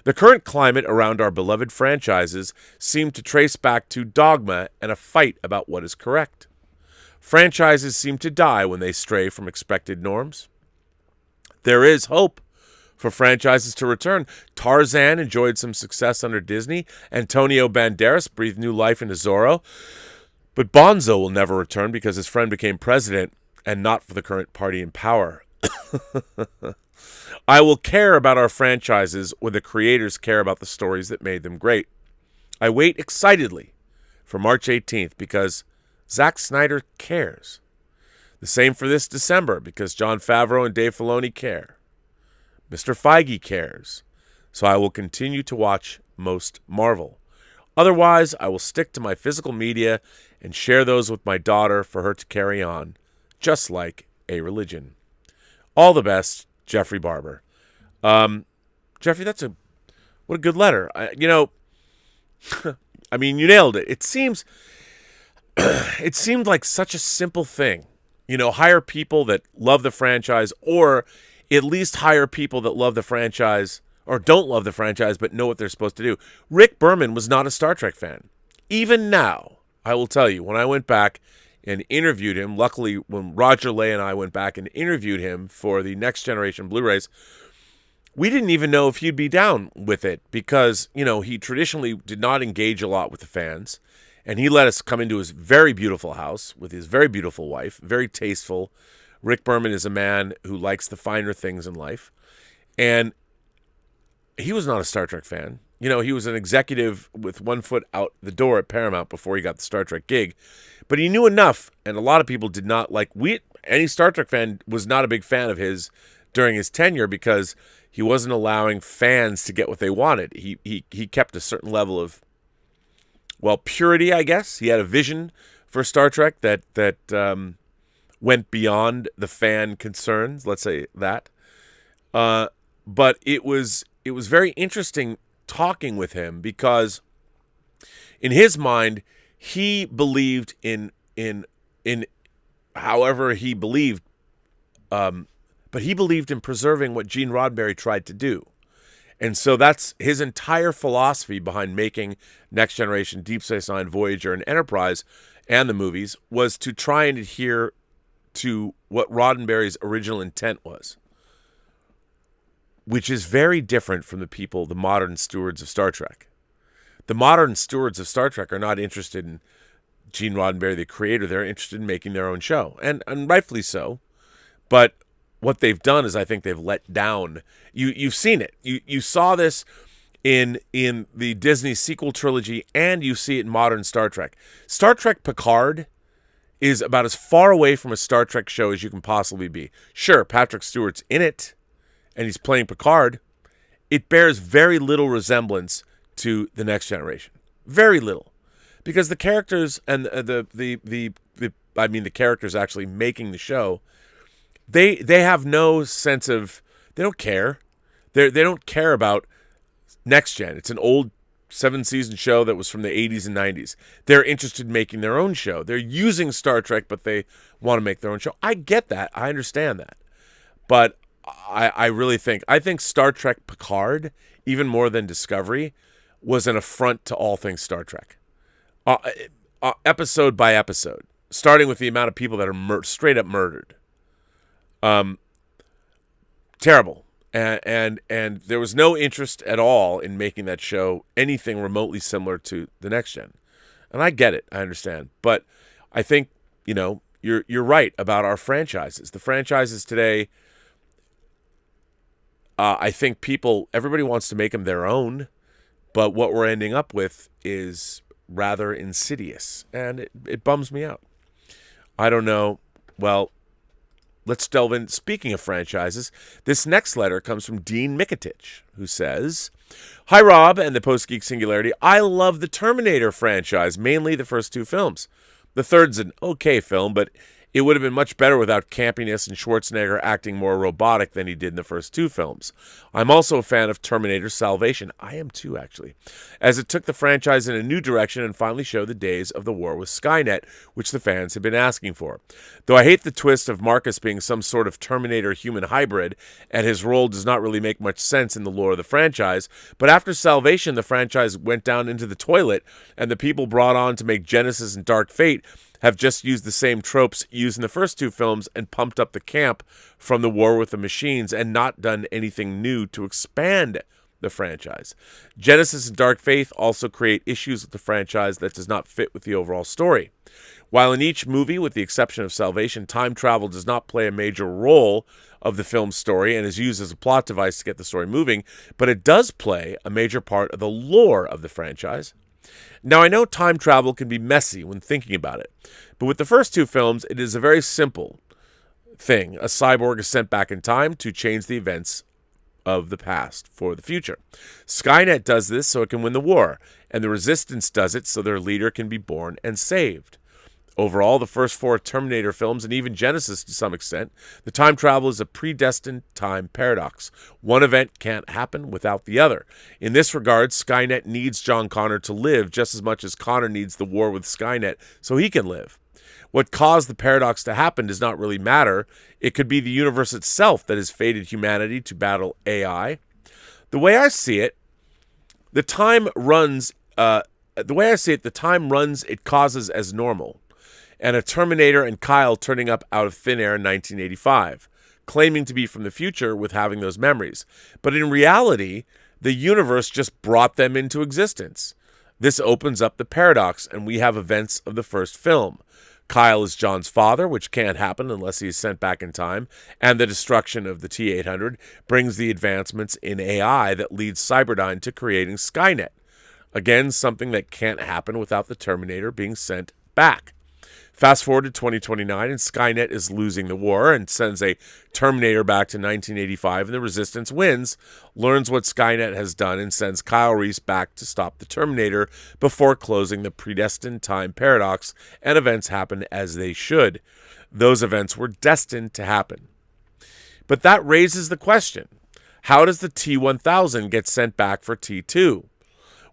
The current climate around our beloved franchises seemed to trace back to dogma and a fight about what is correct. Franchises seem to die when they stray from expected norms. There is hope for franchises to return. Tarzan enjoyed some success under Disney. Antonio Banderas breathed new life into Zorro. But Bonzo will never return because his friend became president and not for the current party in power. I will care about our franchises when the creators care about the stories that made them great. I wait excitedly for March 18th because Zack Snyder cares. The same for this December because Jon Favreau and Dave Filoni care. Mr. Feige cares. So I will continue to watch most Marvel. Otherwise, I will stick to my physical media and share those with my daughter for her to carry on, just like a religion. All the best, Jeffrey Barber. Jeffrey, what a good letter. I mean, you nailed it. It seemed like such a simple thing. Hire people that love the franchise, or at least hire people that love the franchise or don't love the franchise but know what they're supposed to do. Rick Berman was not a Star Trek fan. Even now, I will tell you, when I went back and interviewed him, luckily when Roger Lay and I went back and interviewed him for the Next Generation Blu-rays, we didn't even know if he'd be down with it because, he traditionally did not engage a lot with the fans. And he let us come into his very beautiful house with his very beautiful wife, very tasteful. Rick Berman is a man who likes the finer things in life. And he was not a Star Trek fan. He was an executive with one foot out the door at Paramount before he got the Star Trek gig. But he knew enough, and a lot of people did not like. Any Star Trek fan was not a big fan of his during his tenure because he wasn't allowing fans to get what they wanted. He kept a certain level of, well, purity, I guess. He had a vision for Star Trek that went beyond the fan concerns, let's say that. But it was very interesting talking with him because in his mind, he believed in however he believed, but he believed in preserving what Gene Roddenberry tried to do. And so that's his entire philosophy behind making Next Generation, Deep Space Nine, Voyager, and Enterprise, and the movies, was to try and adhere to what Roddenberry's original intent was, which is very different from the modern stewards of Star Trek. The modern stewards of Star Trek are not interested in Gene Roddenberry, the creator. They're interested in making their own show, and rightfully so. But what they've done is, I think they've let down. You've seen it. You saw this in the Disney sequel trilogy, and you see it in modern Star Trek. Star Trek Picard is about as far away from a Star Trek show as you can possibly be. Sure, Patrick Stewart's in it, and he's playing Picard. It bears very little resemblance to the Next Generation. Very little. Because the characters and the characters actually making the show, they have no sense of, they don't care. They don't care about Next Gen. It's an old 7-season show that was from the 80s and 90s. They're interested in making their own show. They're using Star Trek, but they want to make their own show. I get that. I understand that. But I really think Star Trek Picard, even more than Discovery, was an affront to all things Star Trek. Episode by episode, starting with the amount of people that are straight up murdered. Terrible. And there was no interest at all in making that show anything remotely similar to the Next Gen. And I get it. I understand. But I think, you're right about our franchises. The franchises today, I think everybody wants to make them their own. But what we're ending up with is rather insidious. And it bums me out. I don't know. Well, let's delve in. Speaking of franchises, this next letter comes from Dean Mikitich, who says, "Hi, Rob and the Post-Geek Singularity. I love the Terminator franchise, mainly the first 2 films. The third's an okay film, but it would have been much better without campiness and Schwarzenegger acting more robotic than he did in the first 2 films. I'm also a fan of Terminator Salvation." I am too, actually. "As it took the franchise in a new direction and finally showed the days of the war with Skynet, which the fans had been asking for. Though I hate the twist of Marcus being some sort of Terminator-human hybrid, and his role does not really make much sense in the lore of the franchise, but after Salvation, the franchise went down into the toilet, and the people brought on to make Genesis and Dark Fate have just used the same tropes used in the first 2 films and pumped up the camp from the war with the machines and not done anything new to expand the franchise. Genesis and Dark Fate also create issues with the franchise that does not fit with the overall story. While in each movie, with the exception of Salvation, time travel does not play a major role of the film's story and is used as a plot device to get the story moving, but it does play a major part of the lore of the franchise. Now, I know time travel can be messy when thinking about it, but with the first 2 films, it is a very simple thing. A cyborg is sent back in time to change the events of the past for the future. Skynet does this so it can win the war, and the Resistance does it so their leader can be born and saved. Overall, the first 4 Terminator films, and even Genesis to some extent, the time travel is a predestined time paradox. One event can't happen without the other. In this regard, Skynet needs John Connor to live just as much as Connor needs the war with Skynet so he can live. What caused the paradox to happen does not really matter. It could be the universe itself that has fated humanity to battle AI. The way I see it, the time runs, it causes as normal. And a Terminator and Kyle turning up out of thin air in 1985, claiming to be from the future with having those memories. But in reality, the universe just brought them into existence. This opens up the paradox, and we have events of the first film. Kyle is John's father, which can't happen unless he is sent back in time, and the destruction of the T-800 brings the advancements in AI that leads Cyberdyne to creating Skynet. Again, something that can't happen without the Terminator being sent back. Fast forward to 2029, and Skynet is losing the war and sends a Terminator back to 1985, and the Resistance wins, learns what Skynet has done, and sends Kyle Reese back to stop the Terminator before closing the predestined time paradox, and events happen as they should. Those events were destined to happen. But that raises the question, how does the T-1000 get sent back for T2?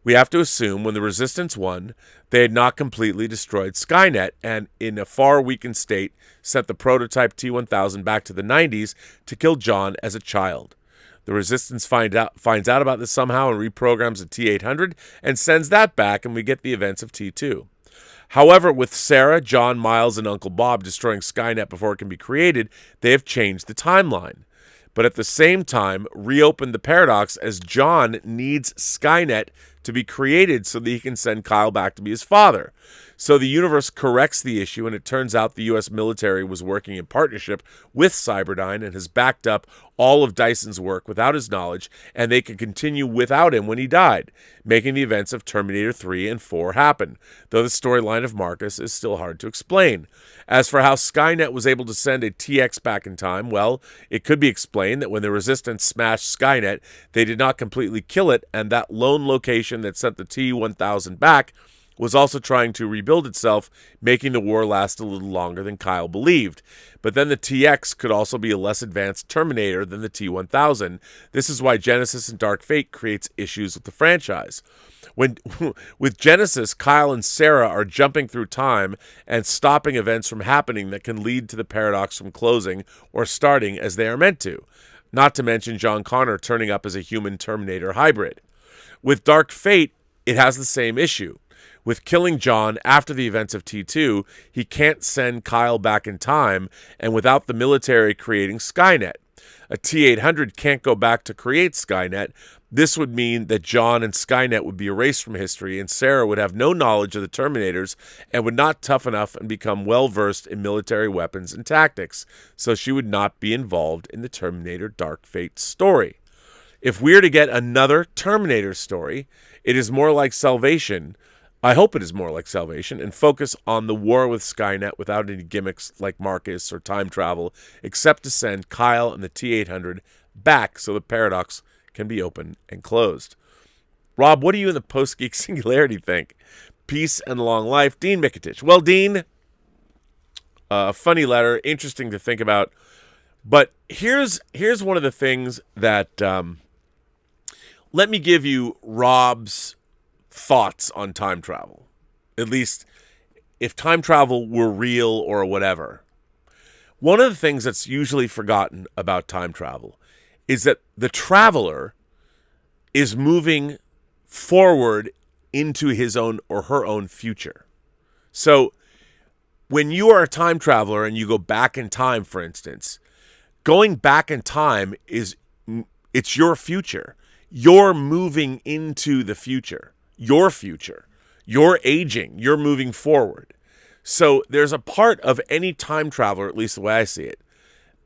We have to assume when the Resistance won, they had not completely destroyed Skynet and, in a far weakened state, sent the prototype T-1000 back to the 90s to kill John as a child. The Resistance finds out about this somehow and reprograms the T-800 and sends that back, and we get the events of T2. However, with Sarah, John, Miles, and Uncle Bob destroying Skynet before it can be created, they have changed the timeline. But at the same time, reopened the paradox as John needs Skynet to be created so that he can send Kyle back to be his father. So the universe corrects the issue, and it turns out the U.S. military was working in partnership with Cyberdyne and has backed up all of Dyson's work without his knowledge, and they could continue without him when he died, making the events of Terminator 3 and 4 happen, though the storyline of Marcus is still hard to explain. As for how Skynet was able to send a TX back in time, well, it could be explained that when the Resistance smashed Skynet, they did not completely kill it, and that lone location that sent the T-1000 back was also trying to rebuild itself, making the war last a little longer than Kyle believed. But then the TX could also be a less advanced Terminator than the T-1000. This is why Genesis and Dark Fate creates issues with the franchise. With Genesis, Kyle and Sarah are jumping through time and stopping events from happening that can lead to the paradox from closing or starting as they are meant to. Not to mention John Connor turning up as a human Terminator hybrid. With Dark Fate, it has the same issue. With killing John after the events of T2, he can't send Kyle back in time, and without the military creating Skynet. A T-800 can't go back to create Skynet. This would mean that John and Skynet would be erased from history, and Sarah would have no knowledge of the Terminators and would not toughen enough and become well-versed in military weapons and tactics, so she would not be involved in the Terminator Dark Fate story. If we're to get another Terminator story, it is more like Salvation. I hope it is more like Salvation and focus on the war with Skynet without any gimmicks like Marcus or time travel, except to send Kyle and the T-800 back so the paradox can be open and closed. Rob, what do you in the Post-Geek Singularity think? Peace and long life, Dean Mikitich. Well, Dean, a funny letter, interesting to think about. But here's one of the things that let me give you Rob's thoughts on time travel. At least if time travel were real or whatever. One of the things that's usually forgotten about time travel is that the traveler is moving forward into his own or her own future. So when you are a time traveler and you go back in time, for instance, going back in time it's your future. You're moving into the future. Your future. You're aging. You're moving forward. So there's a part of any time traveler, at least the way I see it,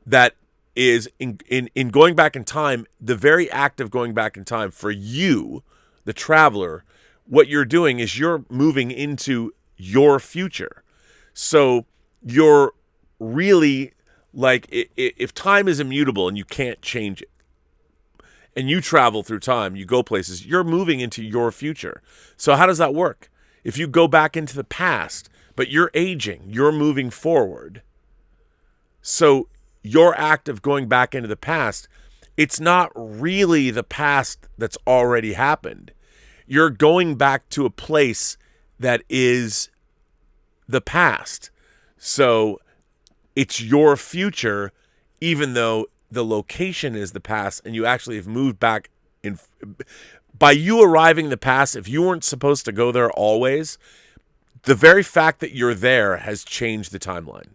that is in going back in time, the very act of going back in time for you, the traveler, what you're doing is you're moving into your future. So you're really like, if time is immutable and you can't change it, and you travel through time, you go places, you're moving into your future. So how does that work? If you go back into the past, but you're aging, you're moving forward. So your act of going back into the past, it's not really the past that's already happened. You're going back to a place that is the past. So it's your future, even though the location is the past and you actually have moved back in. By you arriving in the past, if you weren't supposed to go there always, the very fact that you're there has changed the timeline.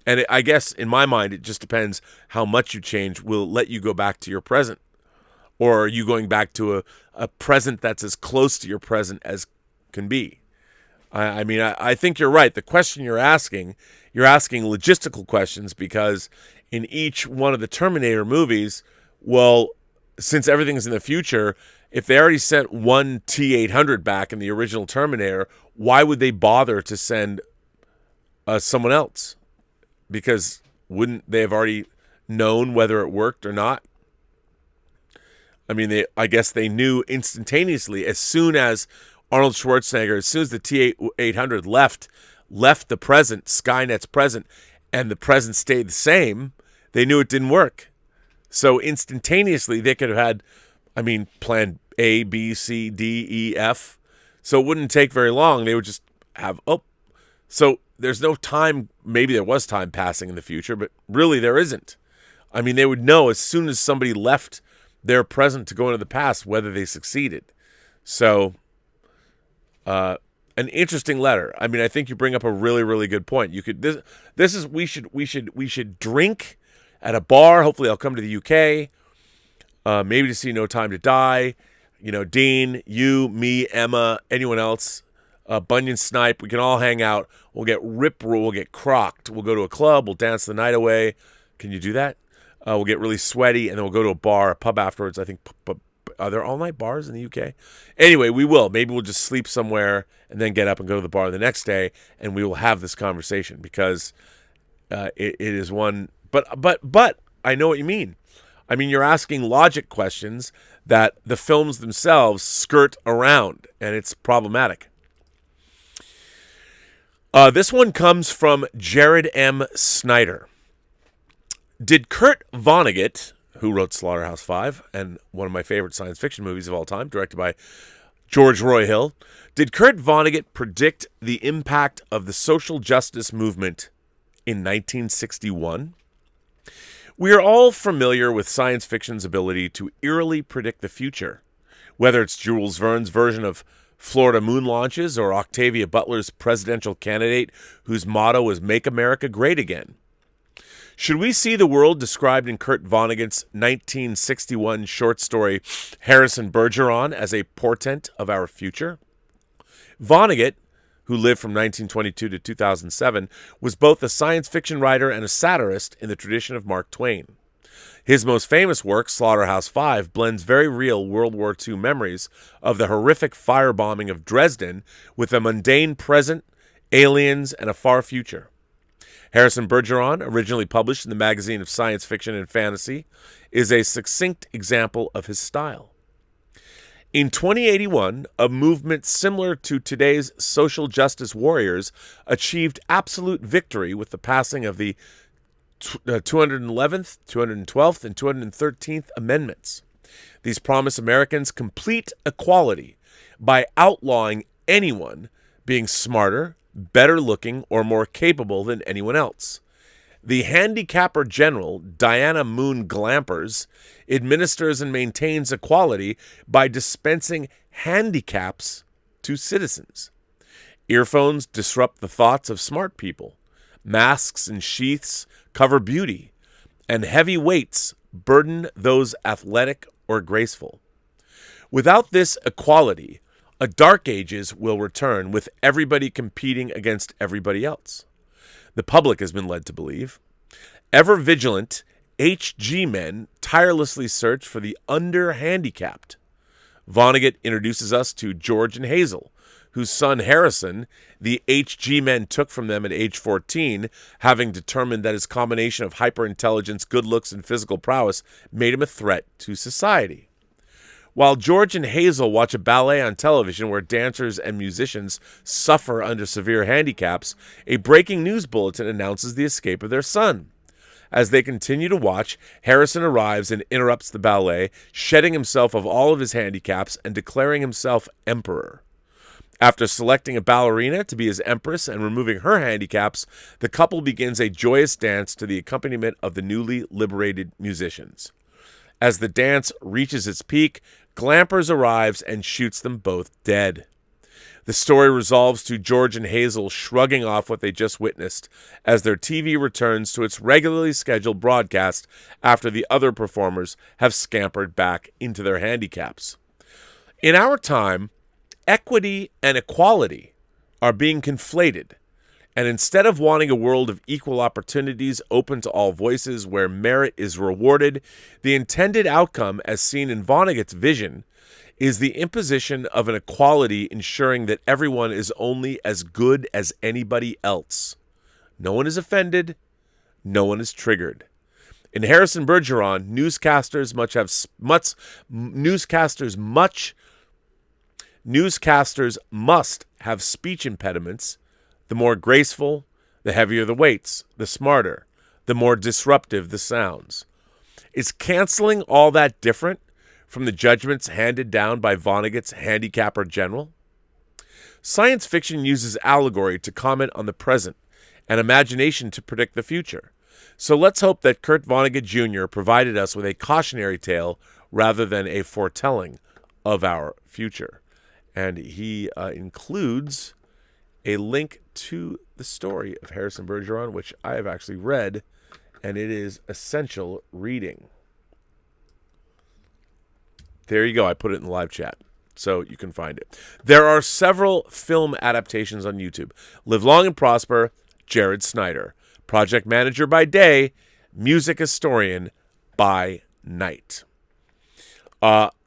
And I guess in my mind, it just depends how much you change will let you go back to your present. Or are you going back to a present that's as close to your present as can be? I mean, I think you're right. The question you're asking logistical questions because in each one of the Terminator movies, well, since everything's in the future, if they already sent one T-800 back in the original Terminator, why would they bother to send someone else, because wouldn't they have already known whether it worked or not? I mean, I guess they knew instantaneously as soon as Arnold Schwarzenegger, as soon as the T-800 left the present, Skynet's present, and the present stayed the same, they knew it didn't work. So instantaneously, they could have had, plan A, B, C, D, E, F. So it wouldn't take very long. They would just have, So there's no time. Maybe there was time passing in the future, but really there isn't. They would know as soon as somebody left their present to go into the past whether they succeeded. So, an interesting letter. I think you bring up a really, really good point. You could we should drink at a bar. Hopefully, I'll come to the UK. Maybe to see No Time to Die. Dean, you, me, Emma, anyone else. Bunyan Snipe. We can all hang out. We'll get we'll get crocked. We'll go to a club. We'll dance the night away. Can you do that? We'll get really sweaty, and then we'll go to a bar, a pub afterwards. I think, are there all-night bars in the UK? Anyway, we will. Maybe we'll just sleep somewhere and then get up and go to the bar the next day, and we will have this conversation because it is one. But I know what you mean. You're asking logic questions that the films themselves skirt around, and it's problematic. This one comes from Jared M. Snyder. Did Kurt Vonnegut, who wrote Slaughterhouse-5 and one of my favorite science fiction movies of all time, directed by George Roy Hill, did Kurt Vonnegut predict the impact of the social justice movement in 1961? We are all familiar with science fiction's ability to eerily predict the future, whether it's Jules Verne's version of Florida moon launches or Octavia Butler's presidential candidate whose motto was "Make America Great Again." Should we see the world described in Kurt Vonnegut's 1961 short story Harrison Bergeron as a portent of our future? Vonnegut, who lived from 1922 to 2007, was both a science fiction writer and a satirist in the tradition of Mark Twain. His most famous work, Slaughterhouse-5, blends very real World War II memories of the horrific firebombing of Dresden with a mundane present, aliens, and a far future. Harrison Bergeron, originally published in the magazine of Science Fiction and Fantasy, is a succinct example of his style. In 2081, a movement similar to today's social justice warriors achieved absolute victory with the passing of the 211th, 212th, and 213th Amendments. These promise Americans complete equality by outlawing anyone being smarter, better looking, or more capable than anyone else. The handicapper general, Diana Moon Glampers, administers and maintains equality by dispensing handicaps to citizens. Earphones disrupt the thoughts of smart people. Masks and sheaths cover beauty, and heavy weights burden those athletic or graceful. Without this equality, a dark ages will return with everybody competing against everybody else. The public has been led to believe. Ever vigilant, HG men tirelessly search for the under-handicapped. Vonnegut introduces us to George and Hazel, whose son Harrison, the HG men took from them at age 14, having determined that his combination of hyperintelligence, good looks, and physical prowess made him a threat to society. While George and Hazel watch a ballet on television where dancers and musicians suffer under severe handicaps, a breaking news bulletin announces the escape of their son. As they continue to watch, Harrison arrives and interrupts the ballet, shedding himself of all of his handicaps and declaring himself emperor. After selecting a ballerina to be his empress and removing her handicaps, the couple begins a joyous dance to the accompaniment of the newly liberated musicians. As the dance reaches its peak, Glampers arrives and shoots them both dead. The story resolves to George and Hazel shrugging off what they just witnessed as their TV returns to its regularly scheduled broadcast after the other performers have scampered back into their handicaps. In our time, equity and equality are being conflated, and instead of wanting a world of equal opportunities open to all voices where merit is rewarded, the intended outcome, as seen in Vonnegut's vision, is the imposition of an equality ensuring that everyone is only as good as anybody else. No one is offended. No one is triggered. In Harrison Bergeron, newscasters must have speech impediments. The more graceful, the heavier the weights, the smarter, the more disruptive the sounds. Is canceling all that different from the judgments handed down by Vonnegut's handicapper general? Science fiction uses allegory to comment on the present and imagination to predict the future. So let's hope that Kurt Vonnegut Jr. provided us with a cautionary tale rather than a foretelling of our future. And he includes a link to the story of Harrison Bergeron, which I have actually read, and it is essential reading. There you go. I put it in the live chat, so you can find it. There are several film adaptations on YouTube. Live Long and Prosper, Jared Snyder. Project manager by day, music historian by night.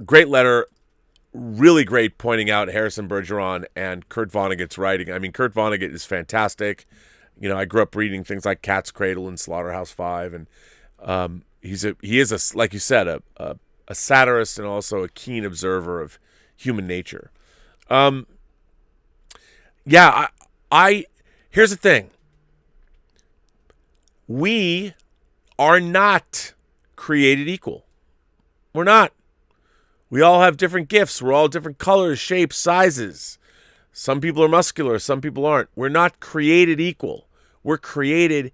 Great letter. Really great pointing out Harrison Bergeron and Kurt Vonnegut's writing. I mean, Kurt Vonnegut is fantastic. You know, I grew up reading things like Cat's Cradle and Slaughterhouse-Five, and he is like you said, a satirist and also a keen observer of human nature. Here's the thing. We are not created equal. We're not. We all have different gifts. We're all different colors, shapes, sizes. Some people are muscular, some people aren't. We're not created equal. We're created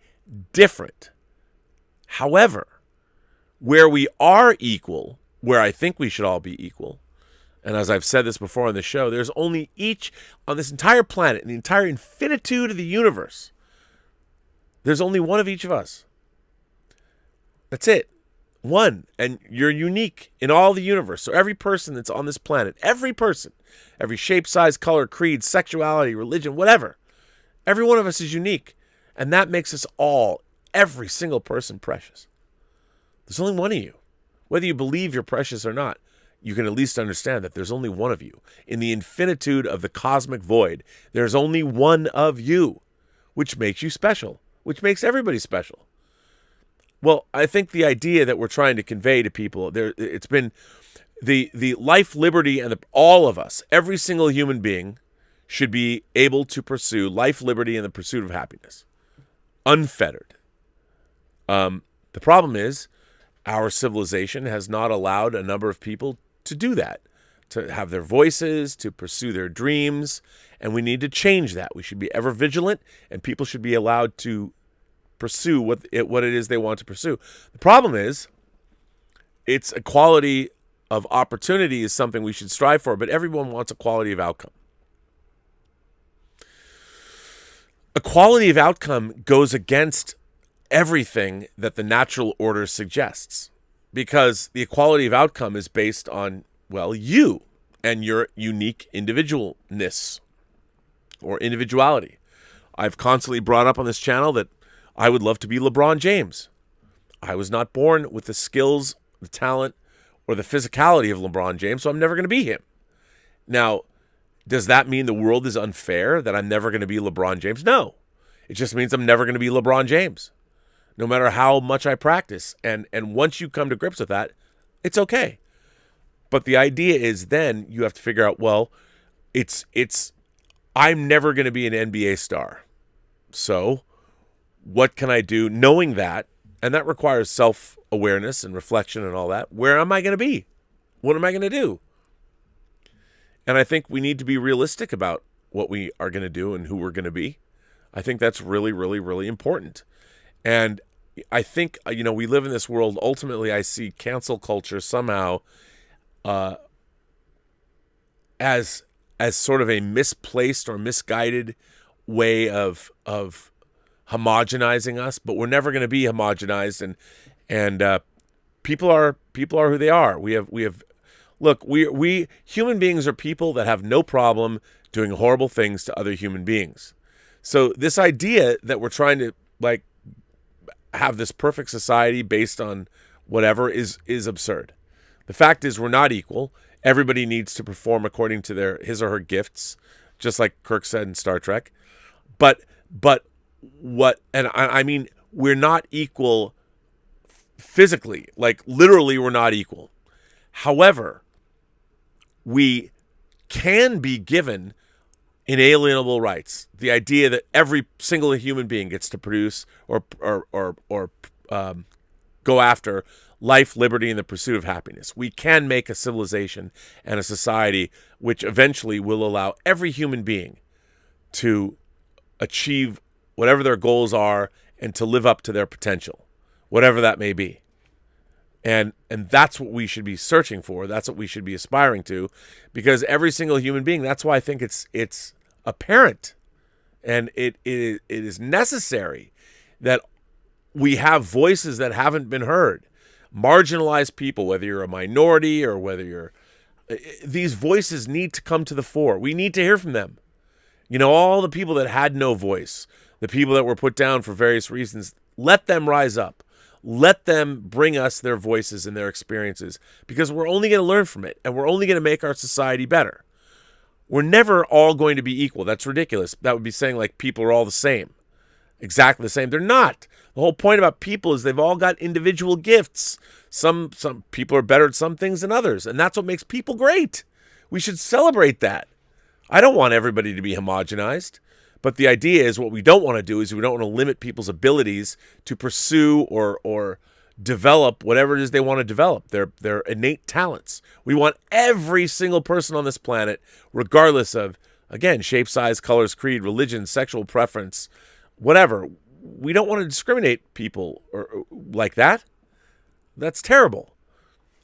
different. However, where we are equal, where I think we should all be equal, and as I've said this before on the show, there's only each, on this entire planet, in the entire infinitude of the universe, there's only one of each of us. That's it. One. And you're unique in all the universe. So every person that's on this planet, every person, every shape, size, color, creed, sexuality, religion, whatever, every one of us is unique. And that makes us all, every single person, precious. There's only one of you. Whether you believe you're precious or not, you can at least understand that there's only one of you. In the infinitude of the cosmic void, there's only one of you, which makes you special, which makes everybody special. Well, I think the idea that we're trying to convey to people, it's been the life, liberty, and all of us, every single human being should be able to pursue life, liberty, and the pursuit of happiness. Unfettered. The problem is our civilization has not allowed a number of people to do that, to have their voices, to pursue their dreams, and we need to change that. We should be ever vigilant, and people should be allowed to pursue what it is they want to pursue. The problem is, it's equality of opportunity is something we should strive for, but everyone wants equality of outcome. Equality of outcome goes against everything that the natural order suggests, because the equality of outcome is based on, well, you and your unique individualness or individuality. I've constantly brought up on this channel that I would love to be LeBron James. I was not born with the skills, the talent, or the physicality of LeBron James, so I'm never going to be him. Now, does that mean the world is unfair, that I'm never going to be LeBron James? No. It just means I'm never going to be LeBron James, no matter how much I practice. And once you come to grips with that, it's okay. But the idea is then you have to figure out, well, I'm never going to be an NBA star. So what can I do knowing that? And that requires self-awareness and reflection and all that. Where am I going to be? What am I going to do? And I think we need to be realistic about what we are going to do and who we're going to be. I think that's really, really, really important. And I think, we live in this world. Ultimately, I see cancel culture somehow as sort of a misplaced or misguided way of homogenizing us, but we're never going to be homogenized, and people are who they are. We human beings are people that have no problem doing horrible things to other human beings. So this idea that we're trying to have this perfect society based on whatever is absurd. The fact is we're not equal. Everybody needs to perform according to his or her gifts, just like Kirk said in Star Trek. But I mean, we're not equal physically, like literally we're not equal. However, we can be given inalienable rights. The idea that every single human being gets to produce or go after life, liberty, and the pursuit of happiness. We can make a civilization and a society which eventually will allow every human being to achieve whatever their goals are and to live up to their potential, whatever that may be. And that's what we should be searching for. That's what we should be aspiring to, because every single human being, that's why I think it's apparent and it is necessary that we have voices that haven't been heard. Marginalized people, whether you're a minority or whether you're... These voices need to come to the fore. We need to hear from them. You know, all the people that had no voice, the people that were put down for various reasons, let them rise up. Let them bring us their voices and their experiences, because we're only going to learn from it, and we're only going to make our society better. We're never all going to be equal. That's ridiculous. That would be saying like people are all the same. Exactly the same. They're not. The whole point about people is they've all got individual gifts. Some people are better at some things than others, and that's what makes people great. We should celebrate that. I don't want everybody to be homogenized, but the idea is what we don't want to do is we don't want to limit people's abilities to pursue or develop whatever it is they want to develop, their innate talents. We want every single person on this planet, regardless of, again, shape, size, colors, creed, religion, sexual preference, whatever. We don't want to discriminate people or like that. That's terrible.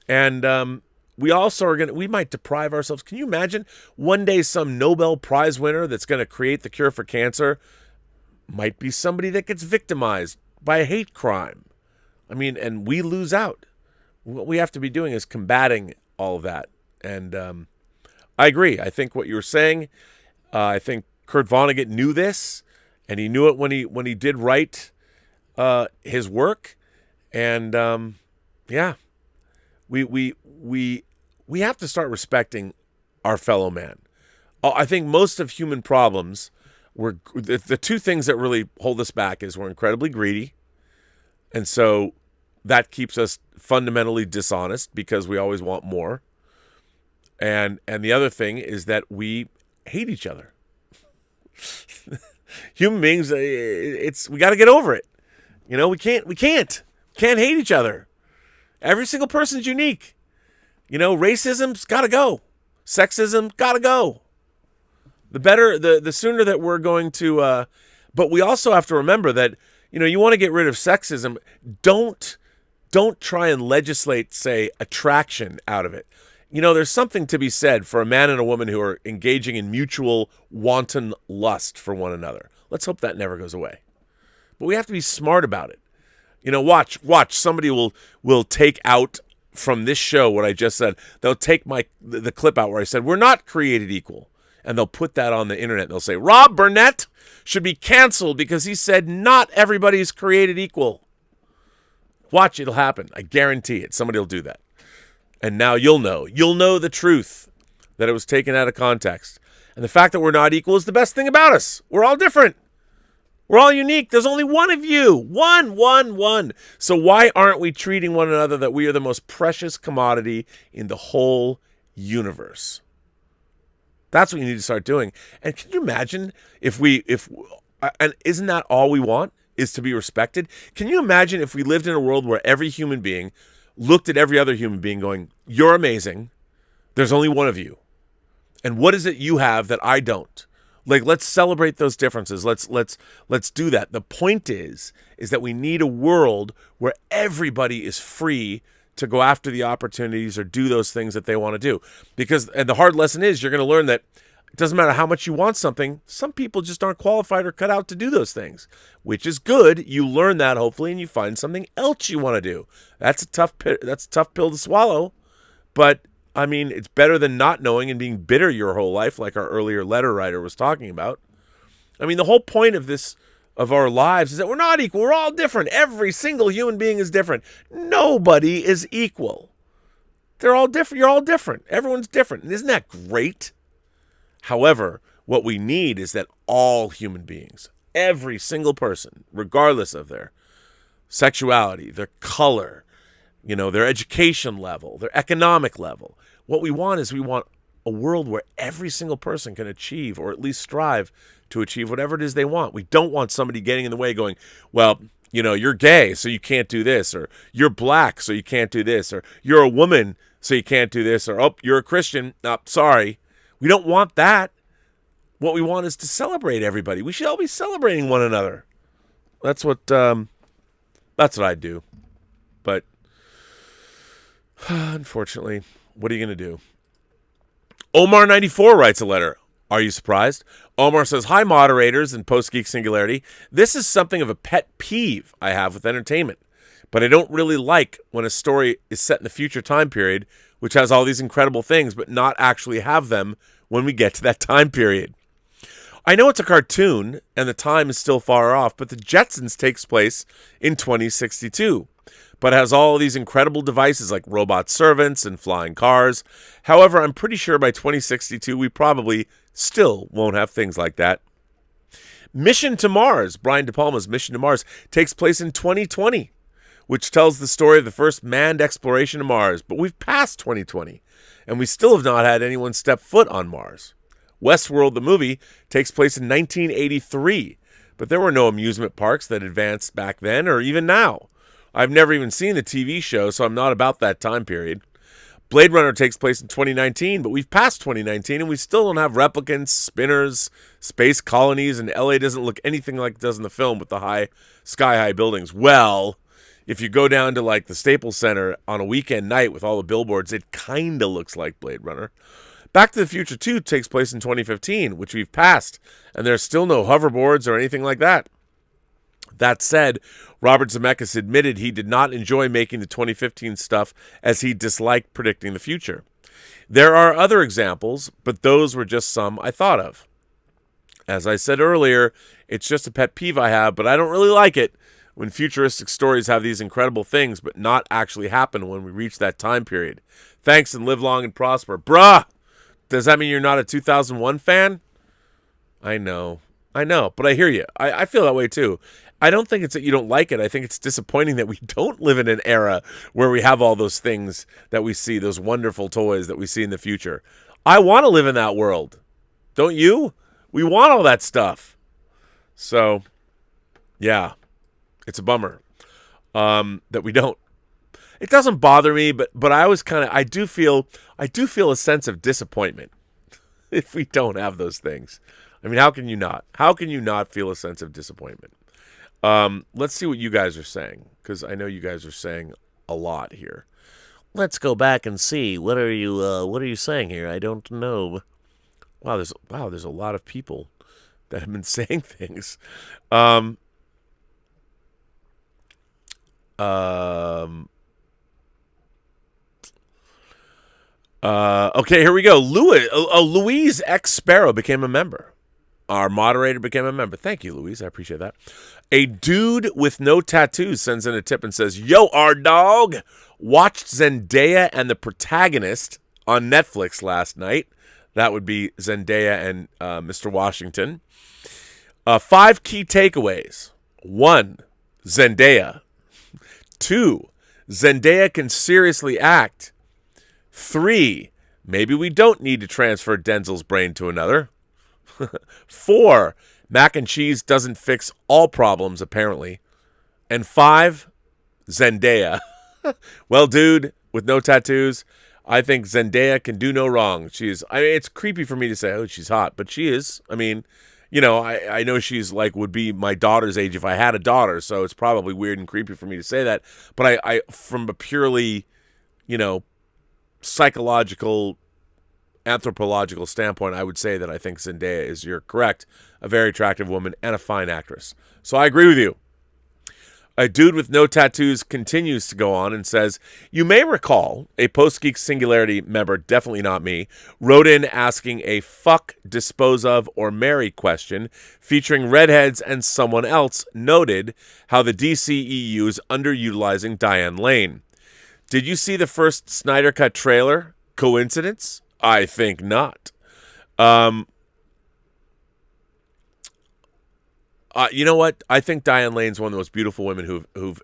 And we also we might deprive ourselves. Can you imagine one day some Nobel Prize winner that's going to create the cure for cancer might be somebody that gets victimized by a hate crime? I mean, and we lose out. What we have to be doing is combating all of that. And I agree. I think what you were saying, I think Kurt Vonnegut knew this, and he knew it when he did write his work. And yeah, we have to start respecting our fellow man. I think most of human problems the two things that really hold us back is we're incredibly greedy. And so that keeps us fundamentally dishonest because we always want more. And the other thing is that we hate each other. Human beings, we got to get over it. You know, we can't hate each other. Every single person's unique. You know, racism's got to go. Sexism got to go. The sooner that we're going to, but we also have to remember that, you know, you want to get rid of sexism. Don't try and legislate, say, attraction out of it. You know, there's something to be said for a man and a woman who are engaging in mutual wanton lust for one another. Let's hope that never goes away. But we have to be smart about it. You know, watch. Somebody will take out from this show what I just said. They'll take the clip out where I said, we're not created equal. And they'll put that on the internet. They'll say, Rob Burnett should be canceled because he said not everybody is created equal. Watch, it'll happen. I guarantee it. Somebody will do that. And now you'll know. You'll know the truth that it was taken out of context. And the fact that we're not equal is the best thing about us. We're all different. We're all unique. There's only one of you. One. So why aren't we treating one another that we are the most precious commodity in the whole universe? That's what you need to start doing. And can you imagine and isn't that all we want, is to be respected? Can you imagine if we lived in a world where every human being looked at every other human being going, you're amazing. There's only one of you. And what is it you have that I don't? Like, let's celebrate those differences. Let's do that. The point is that we need a world where everybody is free to go after the opportunities or do those things that they want to do. And the hard lesson is you're going to learn that it doesn't matter how much you want something. Some people just aren't qualified or cut out to do those things, which is good. You learn that hopefully, and you find something else you want to do. That's a tough pill to swallow, but I mean, it's better than not knowing and being bitter your whole life, like our earlier letter writer was talking about. I mean, the whole point of our lives is that we're not equal. We're all different. Every single human being is different. Nobody is equal. They're all different. You're all different. Everyone's different. And isn't that great? However, what we need is that all human beings, every single person, regardless of their sexuality, their color, their education level, their economic level. What we want is a world where every single person can achieve, or at least strive to achieve, whatever it is they want. We don't want somebody getting in the way going, well, you're gay, so you can't do this, or you're black, so you can't do this, or you're a woman, so you can't do this, or, oh, you're a Christian, sorry. We don't want that. What we want is to celebrate everybody. We should all be celebrating one another. That's what I do. But unfortunately, what are you going to do? Omar94 writes a letter. Are you surprised? Omar says, hi, moderators and Post-Geek Singularity. This is something of a pet peeve I have with entertainment, but I don't really like when a story is set in the future time period, which has all these incredible things, but not actually have them when we get to that time period. I know it's a cartoon and the time is still far off, but the Jetsons takes place in 2062, but has all of these incredible devices like robot servants and flying cars. However, I'm pretty sure by 2062 we probably still won't have things like that. Mission to Mars, Brian De Palma's Mission to Mars, takes place in 2020, which tells the story of the first manned exploration of Mars, but we've passed 2020, and we still have not had anyone step foot on Mars. Westworld, the movie, takes place in 1983, but there were no amusement parks that advanced back then or even now. I've never even seen the TV show, so I'm not about that time period. Blade Runner takes place in 2019, but we've passed 2019 and we still don't have replicants, spinners, space colonies, and LA doesn't look anything like it does in the film with the sky-high buildings. Well, if you go down to like the Staples Center on a weekend night with all the billboards, it kind of looks like Blade Runner. Back to the Future 2 takes place in 2015, which we've passed, and there's still no hoverboards or anything like that. That said, Robert Zemeckis admitted he did not enjoy making the 2015 stuff as he disliked predicting the future. There are other examples, but those were just some I thought of. As I said earlier, it's just a pet peeve I have, but I don't really like it when futuristic stories have these incredible things but not actually happen when we reach that time period. Thanks and live long and prosper. Bruh! Does that mean you're not a 2001 fan? I know, but I hear you. I feel that way too. I don't think it's that you don't like it. I think it's disappointing that we don't live in an era where we have all those things that we see, those wonderful toys that we see in the future. I want to live in that world. Don't you? We want all that stuff. So, yeah, it's a bummer that we don't. It doesn't bother me, but I always I do feel a sense of disappointment if we don't have those things. I mean, how can you not? How can you not feel a sense of disappointment? Let's see what you guys are saying, because I know you guys are saying a lot here. Let's go back and see. What are you saying here? I don't know. Wow, there's a lot of people that have been saying things. Okay, here we go. Louise X Sparrow became a member. Our moderator became a member. Thank you, Louise. I appreciate that. A dude with no tattoos sends in a tip and says, yo, our dog watched Zendaya and the Protagonist on Netflix last night. That would be Zendaya and Mr. Washington. 5 key takeaways. 1, Zendaya. 2, Zendaya can seriously act. 3, maybe we don't need to transfer Denzel's brain to another. 4, mac and cheese doesn't fix all problems, apparently. And 5, Zendaya. Well, dude, with no tattoos, I think Zendaya can do no wrong. It's creepy for me to say, oh, she's hot, but she is. I mean, I know she's would be my daughter's age if I had a daughter, so it's probably weird and creepy for me to say that. But I from a purely, psychological, anthropological standpoint, I would say that I think Zendaya is, you're correct, a very attractive woman and a fine actress. So I agree with you. A dude with no tattoos continues to go on and says, you may recall a Post-Geek Singularity member, definitely not me, wrote in asking a fuck, dispose of, or marry question featuring redheads, and someone else noted how the DCEU is underutilizing Diane Lane. Did you see the first Snyder Cut trailer? Coincidence? I think not. You know what? I think Diane Lane's one of the most beautiful women who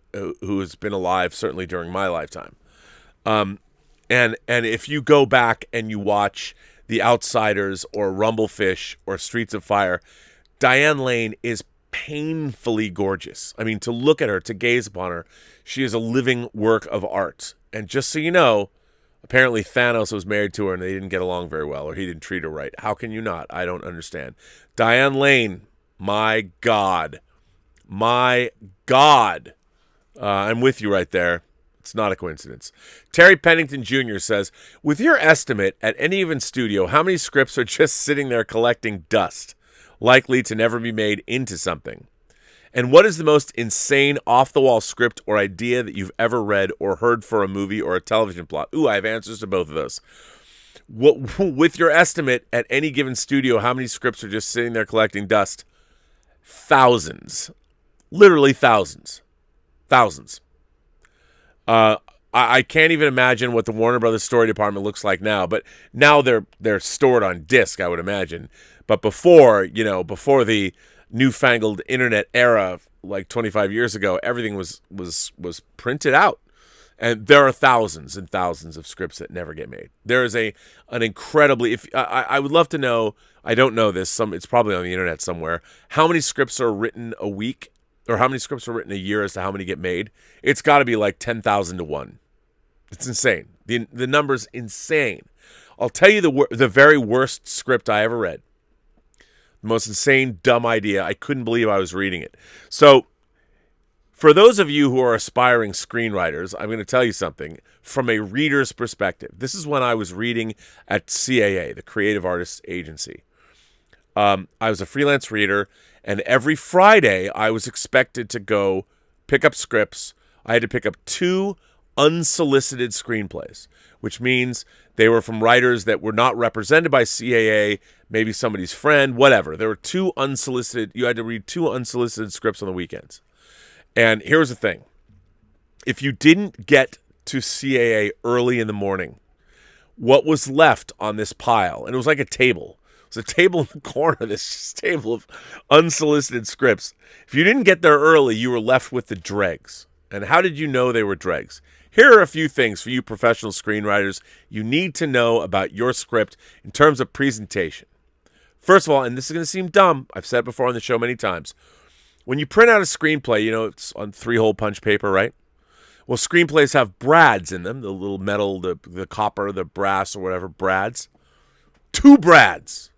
has been alive, certainly during my lifetime. And if you go back and you watch The Outsiders or Rumblefish or Streets of Fire, Diane Lane is painfully gorgeous. I mean, to look at her, to gaze upon her, she is a living work of art. And just so you know, apparently Thanos was married to her and they didn't get along very well, or he didn't treat her right. How can you not? I don't understand. Diane Lane, my God. My God. I'm with you right there. It's not a coincidence. Terry Pennington Jr. says, with your estimate at any given studio, how many scripts are just sitting there collecting dust, likely to never be made into something? And what is the most insane off-the-wall script or idea that you've ever read or heard for a movie or a television plot? Ooh, I have answers to both of those. With your estimate at any given studio, how many scripts are just sitting there collecting dust? Thousands. Literally thousands. Thousands. I can't even imagine what the Warner Brothers story department looks like now, but now they're stored on disc, I would imagine. But before the newfangled internet era, like 25 years ago, everything was printed out. And there are thousands and thousands of scripts that never get made. There is an incredibly, I would love to know, I don't know this, it's probably on the internet somewhere, how many scripts are written a week, or how many scripts are written a year as to how many get made. It's got to be like 10,000 to 1. It's insane. The number's insane. I'll tell you the very worst script I ever read. The most insane, dumb idea. I couldn't believe I was reading it. So, for those of you who are aspiring screenwriters, I'm going to tell you something from a reader's perspective. This is when I was reading at CAA, the Creative Artists Agency. I was a freelance reader, and every Friday I was expected to go pick up scripts. I had to pick up 2 unsolicited screenplays, which means they were from writers that were not represented by CAA, maybe somebody's friend, whatever. There were 2 unsolicited, you had to read 2 unsolicited scripts on the weekends. And here's the thing. If you didn't get to CAA early in the morning, what was left on this pile, and it was like a table. It was a table in the corner, this table of unsolicited scripts. If you didn't get there early, you were left with the dregs. And how did you know they were dregs? Here are a few things for you professional screenwriters you need to know about your script in terms of presentation. First of all, and this is going to seem dumb, I've said it before on the show many times, when you print out a screenplay, it's on 3-hole punch paper, right? Well, screenplays have brads in them, the little metal, the copper, the brass, or whatever, brads. 2 brads,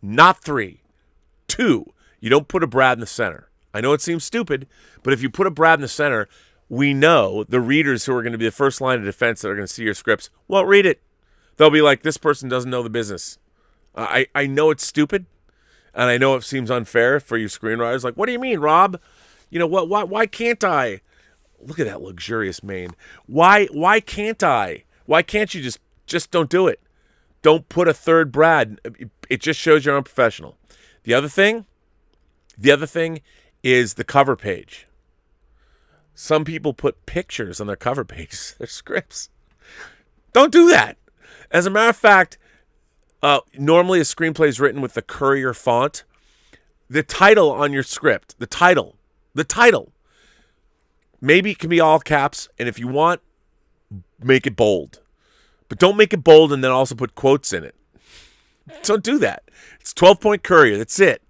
not 3. 2. You don't put a brad in the center. I know it seems stupid, but if you put a brad in the center, we know the readers who are going to be the first line of defense that are going to see your scripts won't read it. They'll be like, this person doesn't know the business. I know it's stupid, and I know it seems unfair for you screenwriters. Like, what do you mean, Rob? Why can't I? Look at that luxurious mane. Why can't I? Why can't you just don't do it? Don't put a 3rd brad. It just shows you're unprofessional. The other thing is the cover page. Some people put pictures on their cover pages, their scripts. Don't do that. As a matter of fact, normally a screenplay is written with the Courier font. The title on your script, the title, maybe it can be all caps, and if you want, make it bold. But don't make it bold and then also put quotes in it. Don't do that. It's 12-point Courier. That's it.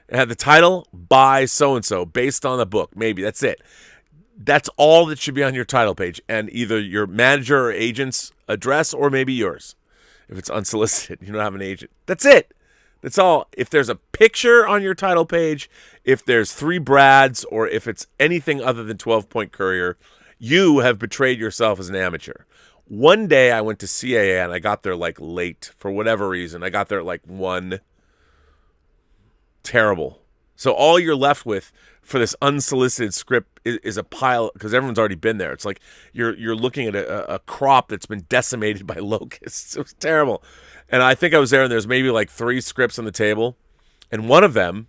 It had the title by so-and-so based on the book. Maybe. That's it. That's all that should be on your title page, and either your manager or agent's address or maybe yours. If it's unsolicited, you don't have an agent. That's it. That's all. If there's a picture on your title page, if there's 3 brads, or if it's anything other than 12-point Courier, you have betrayed yourself as an amateur. One day I went to CAA and I got there like late for whatever reason. I got there at like 1. Terrible. So all you're left with for this unsolicited script is a pile, because everyone's already been there. It's like you're looking at a crop that's been decimated by locusts. It was terrible. And I think I was there, and there's maybe like 3 scripts on the table, and one of them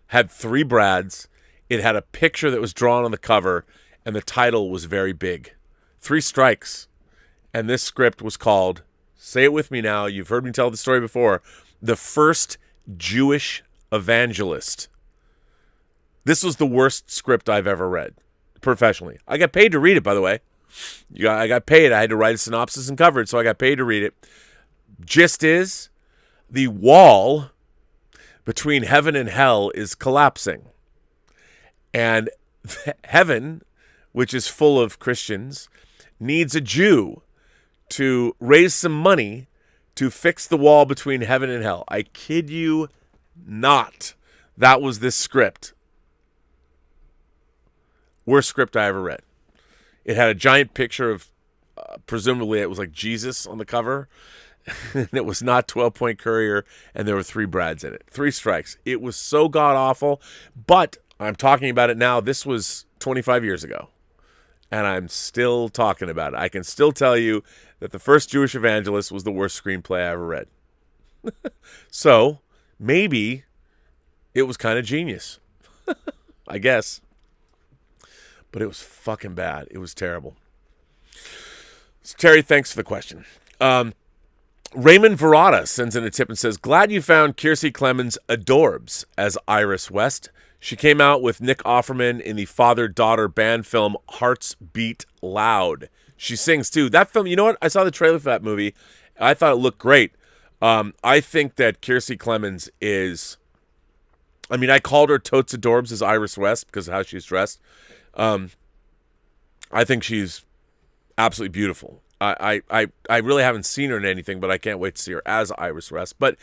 had 3 brads. It had a picture that was drawn on the cover, and the title was very big. 3 strikes. And this script was called, say it with me now, you've heard me tell the story before, The First Jewish Evangelist. This was the worst script I've ever read professionally. I got paid to read it, by the way. I got paid. I had to write a synopsis and cover it, so I got paid to read it. Gist is, the wall between heaven and hell is collapsing. And heaven, which is full of Christians, needs a Jew to raise some money to fix the wall between heaven and hell. I kid you not. That was this script. Worst script I ever read. It had a giant picture of, presumably it was like Jesus on the cover. And it was not 12-Point Courier, and there were 3 Brads in it. 3 strikes. It was so god-awful, but I'm talking about it now. This was 25 years ago, and I'm still talking about it. I can still tell you that The First Jewish Evangelist was the worst screenplay I ever read. So, maybe it was kind of genius. I guess. But it was fucking bad. It was terrible. So, Terry, thanks for the question. Raymond Verrata sends in a tip and says, glad you found Kiersey Clemons adorbs as Iris West. She came out with Nick Offerman in the father-daughter band film Hearts Beat Loud. She sings, too. That film, you know what? I saw the trailer for that movie. I thought it looked great. I think that Kiersey Clemons is... I mean, I called her totes adorbs as Iris West because of how she's dressed. I think she's absolutely beautiful. I really haven't seen her in anything, but I can't wait to see her as Iris West. But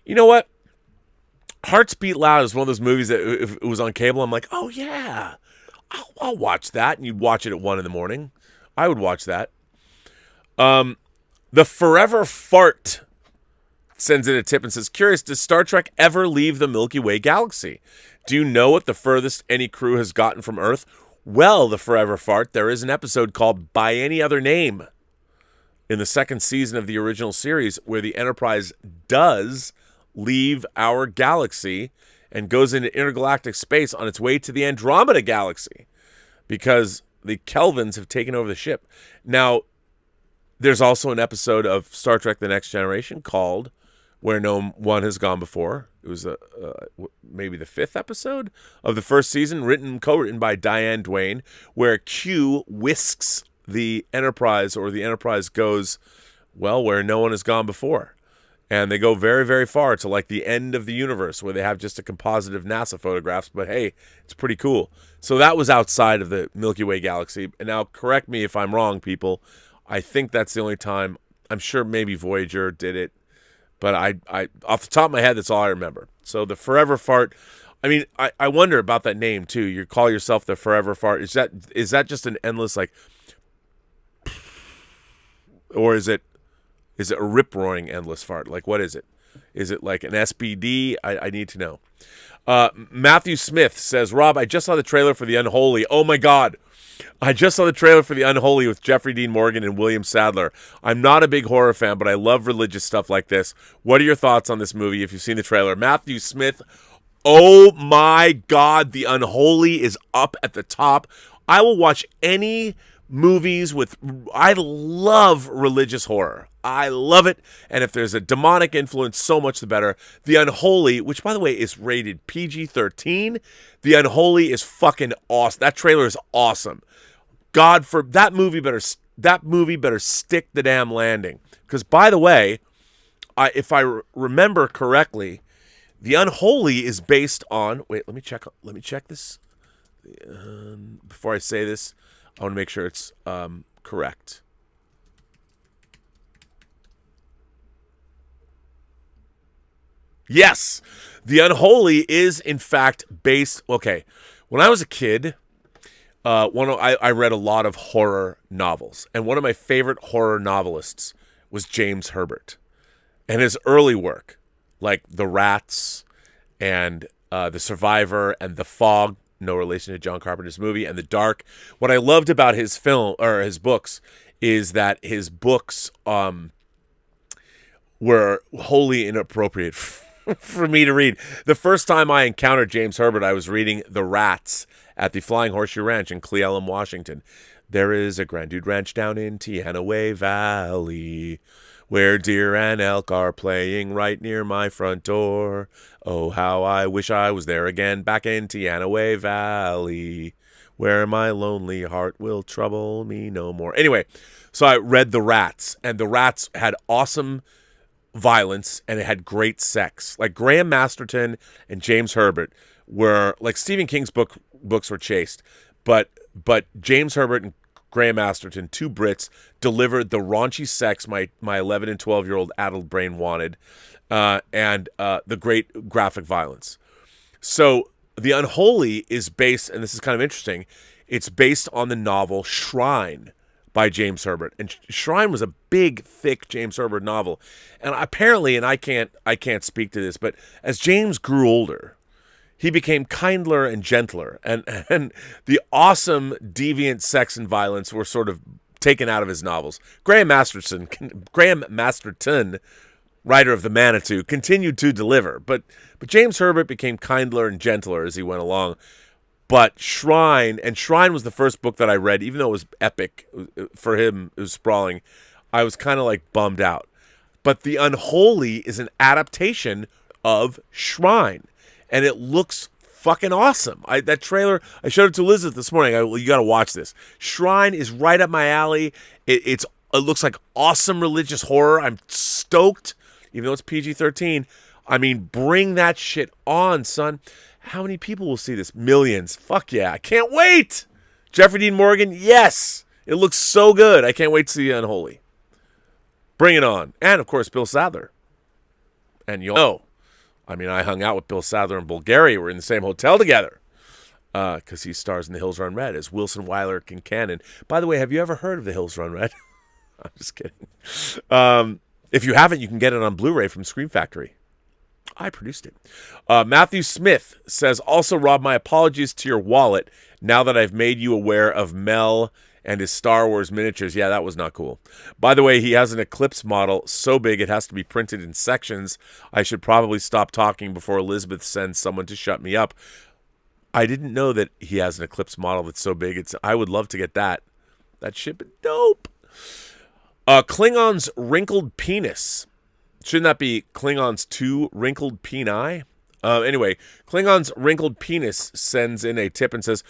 you know what? Hearts Beat Loud is one of those movies that if it was on cable, I'm like, oh yeah, I'll watch that. And you'd watch it at 1 a.m. I would watch that. The Forever Fart sends in a tip and says, curious, does Star Trek ever leave the Milky Way galaxy? Do you know what the furthest any crew has gotten from Earth? Well, the Forever Fart, there is an episode called By Any Other Name in the 2nd season of the original series where the Enterprise does leave our galaxy and goes into intergalactic space on its way to the Andromeda galaxy because the Kelvins have taken over the ship. Now, there's also an episode of Star Trek The Next Generation called Where No One Has Gone Before. It was maybe the 5th episode of the 1st season, co-written by Diane Duane, where Q whisks the Enterprise, or the Enterprise goes, well, where no one has gone before. And they go very, very far to like the end of the universe where they have just a composite of NASA photographs. But hey, it's pretty cool. So that was outside of the Milky Way galaxy. And now correct me if I'm wrong, people. I think that's the only time. I'm sure maybe Voyager did it. But I off the top of my head, that's all I remember. So the Forever Fart. I mean, I wonder about that name too. You call yourself the Forever Fart. Is that just an endless like, or is it a rip-roaring endless fart? Like, what is it? Is it like an SBD? I need to know. Matthew Smith says, Rob, I just saw the trailer for The Unholy. Oh, my God. I just saw the trailer for The Unholy with Jeffrey Dean Morgan and William Sadler. I'm not a big horror fan, but I love religious stuff like this. What are your thoughts on this movie if you've seen the trailer? Matthew Smith, oh, my God. The Unholy is up at the top. I will watch any movies with... I love religious horror. I love it. And if there's a demonic influence, so much the better. The Unholy, which by the way is rated PG-13. The Unholy is fucking awesome. That trailer is awesome. God, for that movie better stick the damn landing. Because by the way, if I remember correctly, The Unholy is based on... Wait, let me check this. Before I say this, I want to make sure it's correct. Yes, The Unholy is in fact based... Okay, when I was a kid, I read a lot of horror novels. And one of my favorite horror novelists was James Herbert. And his early work, like The Rats and The Survivor and The Fog, no relation to John Carpenter's movie, and The Dark. What I loved about his his books is that his books were wholly inappropriate for me to read. The first time I encountered James Herbert, I was reading The Rats at the Flying Horseshoe Ranch in Cle Elum, Washington. There is a Grand Dude Ranch down in Teanaway Valley where deer and elk are playing right near my front door. Oh, how I wish I was there again, back in Teanaway Valley, where my lonely heart will trouble me no more. Anyway, so I read The Rats, and The Rats had awesome violence, and it had great sex. Like Graham Masterton and James Herbert were, like Stephen King's books were chaste, but James Herbert and Graham Masterton, two Brits, delivered the raunchy sex my 11 and 12-year-old addled brain wanted, and the great graphic violence. So The Unholy is based, and this is kind of interesting, it's based on the novel Shrine by James Herbert. And Shrine was a big, thick James Herbert novel. And apparently, and I can't speak to this, but as James grew older, he became kindler and gentler, and the awesome deviant sex and violence were sort of taken out of his novels. Graham Masterton, writer of The Manitou, continued to deliver, but James Herbert became kindler and gentler as he went along. But Shrine was the first book that I read, even though it was epic for him, it was sprawling. I was kind of like bummed out. But The Unholy is an adaptation of Shrine. And it looks fucking awesome. That trailer, I showed it to Elizabeth this morning. You got to watch this. Shrine is right up my alley. It looks like awesome religious horror. I'm stoked, even though it's PG-13. I mean, bring that shit on, son. How many people will see this? Millions. Fuck yeah. I can't wait. Jeffrey Dean Morgan, yes. It looks so good. I can't wait to see The Unholy. Bring it on. And, of course, Bill Sadler. And you'll know. I mean, I hung out with Bill Sadler in Bulgaria. We're in the same hotel together because he stars in The Hills Run Red as Wilson Wyler Kincannon. By the way, have you ever heard of The Hills Run Red? I'm just kidding. If you haven't, you can get it on Blu-ray from Scream Factory. I produced it. Matthew Smith says, also, Rob, my apologies to your wallet now that I've made you aware of Mel and his Star Wars miniatures. Yeah, that was not cool. By the way, he has an Eclipse model so big it has to be printed in sections. I should probably stop talking before Elizabeth sends someone to shut me up. I didn't know that he has an Eclipse model that's so big. I would love to get that. That shit be dope. Klingon's wrinkled penis. Shouldn't that be Klingon's two wrinkled peni? Anyway, Klingon's wrinkled penis sends in a tip and says,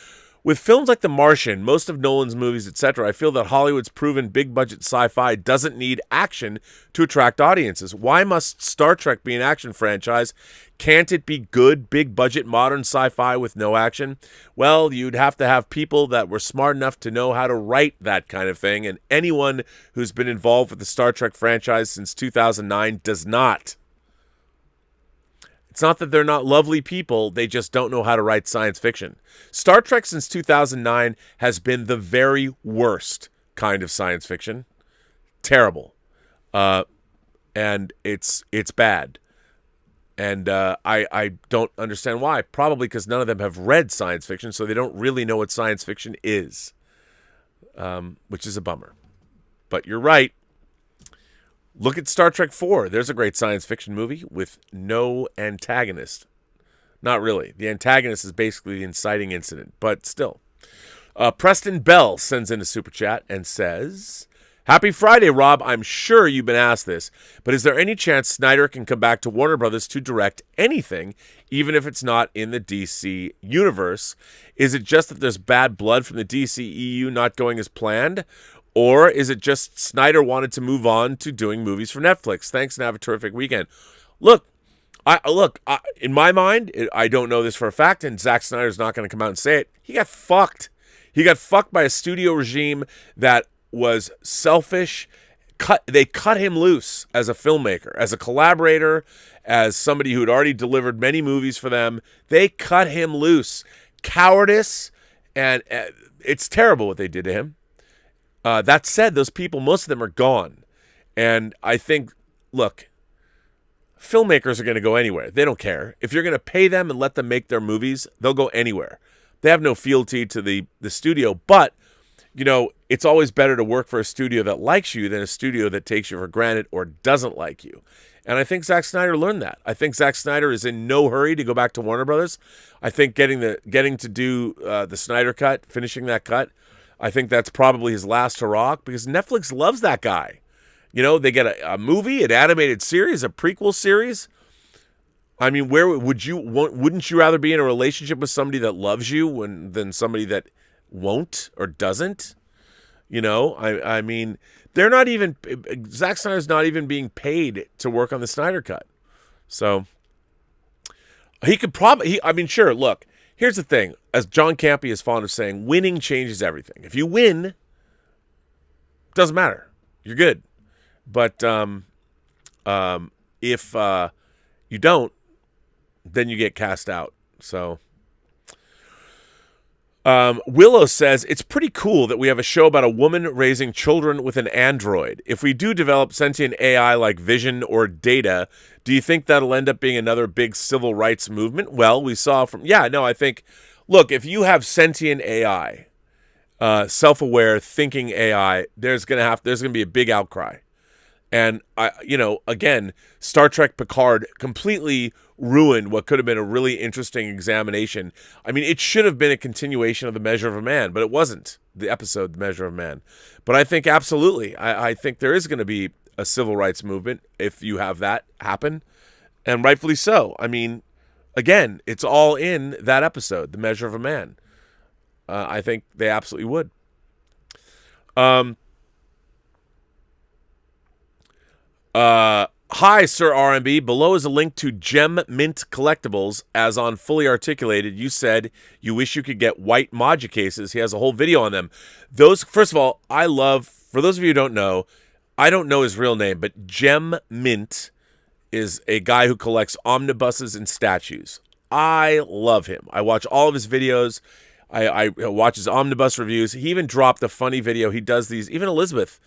with films like The Martian, most of Nolan's movies, etc., I feel that Hollywood's proven big-budget sci-fi doesn't need action to attract audiences. Why must Star Trek be an action franchise? Can't it be good, big-budget, modern sci-fi with no action? Well, you'd have to have people that were smart enough to know how to write that kind of thing, and anyone who's been involved with the Star Trek franchise since 2009 does not. It's not that they're not lovely people, they just don't know how to write science fiction. Star Trek since 2009 has been the very worst kind of science fiction. Terrible. And it's bad. And I don't understand why. Probably because none of them have read science fiction, so they don't really know what science fiction is. Which is a bummer. But you're right. Look at Star Trek 4. There's a great science fiction movie with no antagonist. Not really. The antagonist is basically the inciting incident, but still. Preston Bell sends in a super chat and says, Happy Friday, Rob. I'm sure you've been asked this, but is there any chance Snyder can come back to Warner Brothers to direct anything, even if it's not in the DC universe? Is it just that there's bad blood from the DCEU not going as planned? Or is it just Snyder wanted to move on to doing movies for Netflix? Thanks and have a terrific weekend. Look, in my mind, I don't know this for a fact, and Zack Snyder's not going to come out and say it. He got fucked. He got fucked by a studio regime that was selfish. They cut him loose as a filmmaker, as a collaborator, as somebody who had already delivered many movies for them. They cut him loose. Cowardice, and it's terrible what they did to him. That said, those people, most of them are gone. And I think, look, filmmakers are going to go anywhere. They don't care. If you're going to pay them and let them make their movies, they'll go anywhere. They have no fealty to the studio. But, you know, it's always better to work for a studio that likes you than a studio that takes you for granted or doesn't like you. And I think Zack Snyder learned that. I think Zack Snyder is in no hurry to go back to Warner Brothers. I think getting to do the Snyder Cut, finishing that cut, I think that's probably his last hurrah because Netflix loves that guy. You know, they get a movie, an animated series, a prequel series. I mean, where wouldn't you rather be in a relationship with somebody that loves you than somebody that won't or doesn't? You know, I mean, they're not even, Zack Snyder's not even being paid to work on the Snyder Cut. So he could probably, I mean, sure, look, here's the thing. As John Campy is fond of saying, winning changes everything. If you win, it doesn't matter. You're good. But if you don't, then you get cast out. So Willow says, it's pretty cool that we have a show about a woman raising children with an android. If we do develop sentient AI like Vision or Data, do you think that'll end up being another big civil rights movement? Well, we saw I think, look, if you have sentient AI, self-aware thinking AI, there's gonna be a big outcry. And again, Star Trek Picard completely ruined what could have been a really interesting examination. I mean, it should have been a continuation of The Measure of a Man, but it wasn't. The episode, The Measure of a Man. But I think absolutely, I think there is going to be a civil rights movement if you have that happen, and rightfully so. I mean, again, it's all in that episode, The Measure of a Man. I think they absolutely would. Hi, Sir RMB. Below is a link to Gem Mint Collectibles. As on Fully Articulated, you said you wish you could get white Maja cases. He has a whole video on them. Those, first of all, for those of you who don't know, I don't know his real name, but Gem Mint is a guy who collects omnibuses and statues. I love him. I watch all of his videos. I watch his omnibus reviews. He even dropped a funny video. He does these. Even Elizabeth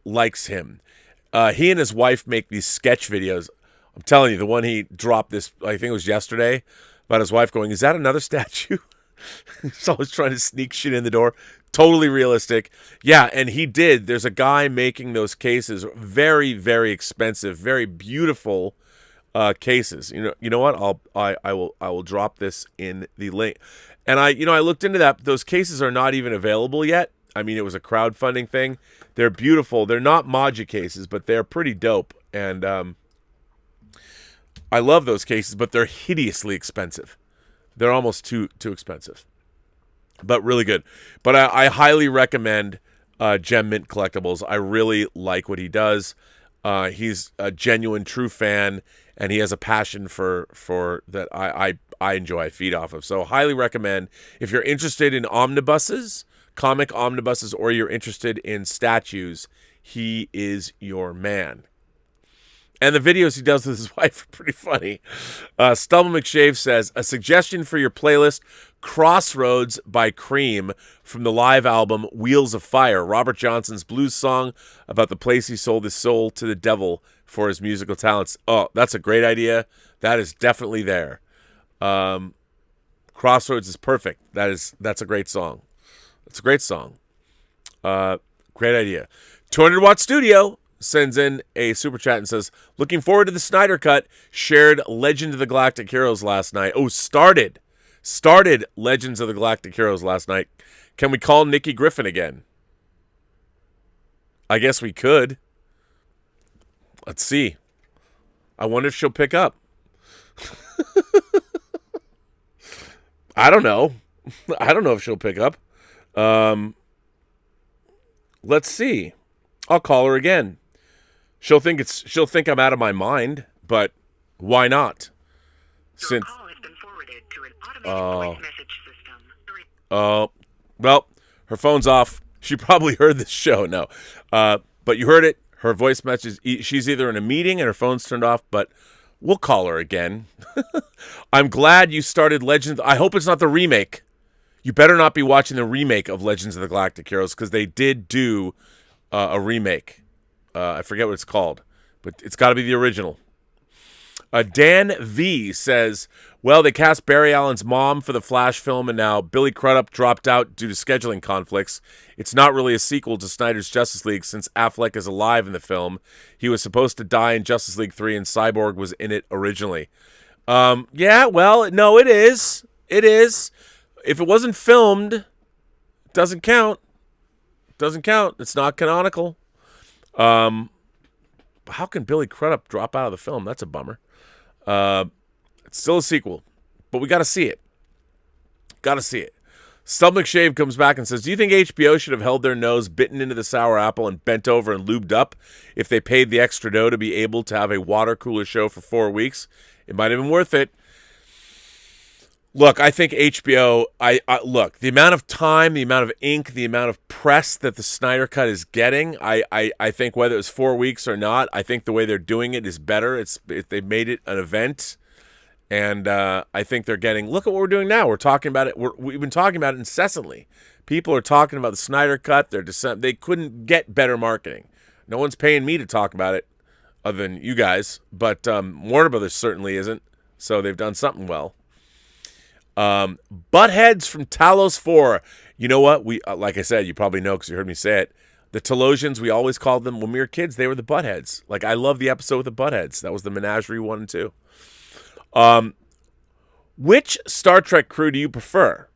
likes him. He and his wife make these sketch videos. I'm telling you, the one he dropped this, I think it was yesterday, about his wife going, is that another statue? He's always trying to sneak shit in the door. Totally realistic. Yeah, and he did. There's a guy making those cases, very, very expensive, very beautiful cases. You know what? I will drop this in the link. And I looked into that. Those cases are not even available yet. I mean, it was a crowdfunding thing. They're beautiful. They're not Maja cases, but they're pretty dope. And I love those cases, but they're hideously expensive. They're almost too expensive, but really good. But I highly recommend Gem Mint Collectibles. I really like what he does. He's a genuine, true fan, and he has a passion for that I enjoy. I feed off of. So highly recommend. If you're interested in omnibuses, comic omnibuses, or you're interested in statues, he is your man. And the videos he does with his wife are pretty funny. Stubble McShave says, a suggestion for your playlist, Crossroads by Cream from the live album Wheels of Fire, Robert Johnson's blues song about the place he sold his soul to the devil for his musical talents. Oh, that's a great idea. That is definitely there. Crossroads is perfect. That's a great song. It's a great song. Great idea. 200 Watt Studio sends in a super chat and says, looking forward to the Snyder Cut. Shared Legend of the Galactic Heroes last night. Oh, started Legends of the Galactic Heroes last night. Can we call Nikki Griffin again? I guess we could. Let's see. I wonder if she'll pick up. I don't know. I don't know if she'll pick up. Let's see. I'll call her again. She'll think I'm out of my mind, but why not? Your call has been forwarded to an automatic voice message system. Well, her phone's off. She probably heard this show. No. But you heard it. Her voice message, she's either in a meeting and her phone's turned off, but we'll call her again. I'm glad you started Legends. I hope it's not the remake. You better not be watching the remake of Legends of the Galactic Heroes, because they did do a remake. I forget what it's called, but it's got to be the original. Dan V says, well, they cast Barry Allen's mom for the Flash film, and now Billy Crudup dropped out due to scheduling conflicts. It's not really a sequel to Snyder's Justice League, since Affleck is alive in the film. He was supposed to die in Justice League 3, and Cyborg was in it originally. Yeah, well, no, it is. It is. If it wasn't filmed, it doesn't count. It doesn't count. It's not canonical. How can Billy Crudup drop out of the film? That's a bummer. It's still a sequel, but we got to see it. Got to see it. Stub McShave comes back and says, do you think HBO should have held their nose, bitten into the sour apple, and bent over and lubed up if they paid the extra dough to be able to have a water cooler show for 4 weeks? It might have been worth it. Look, I think HBO, look, the amount of time, the amount of ink, the amount of press that the Snyder Cut is getting, I think whether it was 4 weeks or not, I think the way they're doing it is better. They made it an event. And I think they're getting, look at what we're doing now. We're talking about it. We've been talking about it incessantly. People are talking about the Snyder Cut. They couldn't get better marketing. No one's paying me to talk about it other than you guys. But Warner Brothers certainly isn't. So they've done something well. Buttheads from Talos 4. You know what? We like I said, you probably know because you heard me say it. The Talosians, we always called them, when we were kids, they were the Buttheads. Like, I love the episode with the Buttheads. That was the Menagerie 1 and 2. Which Star Trek crew do you prefer?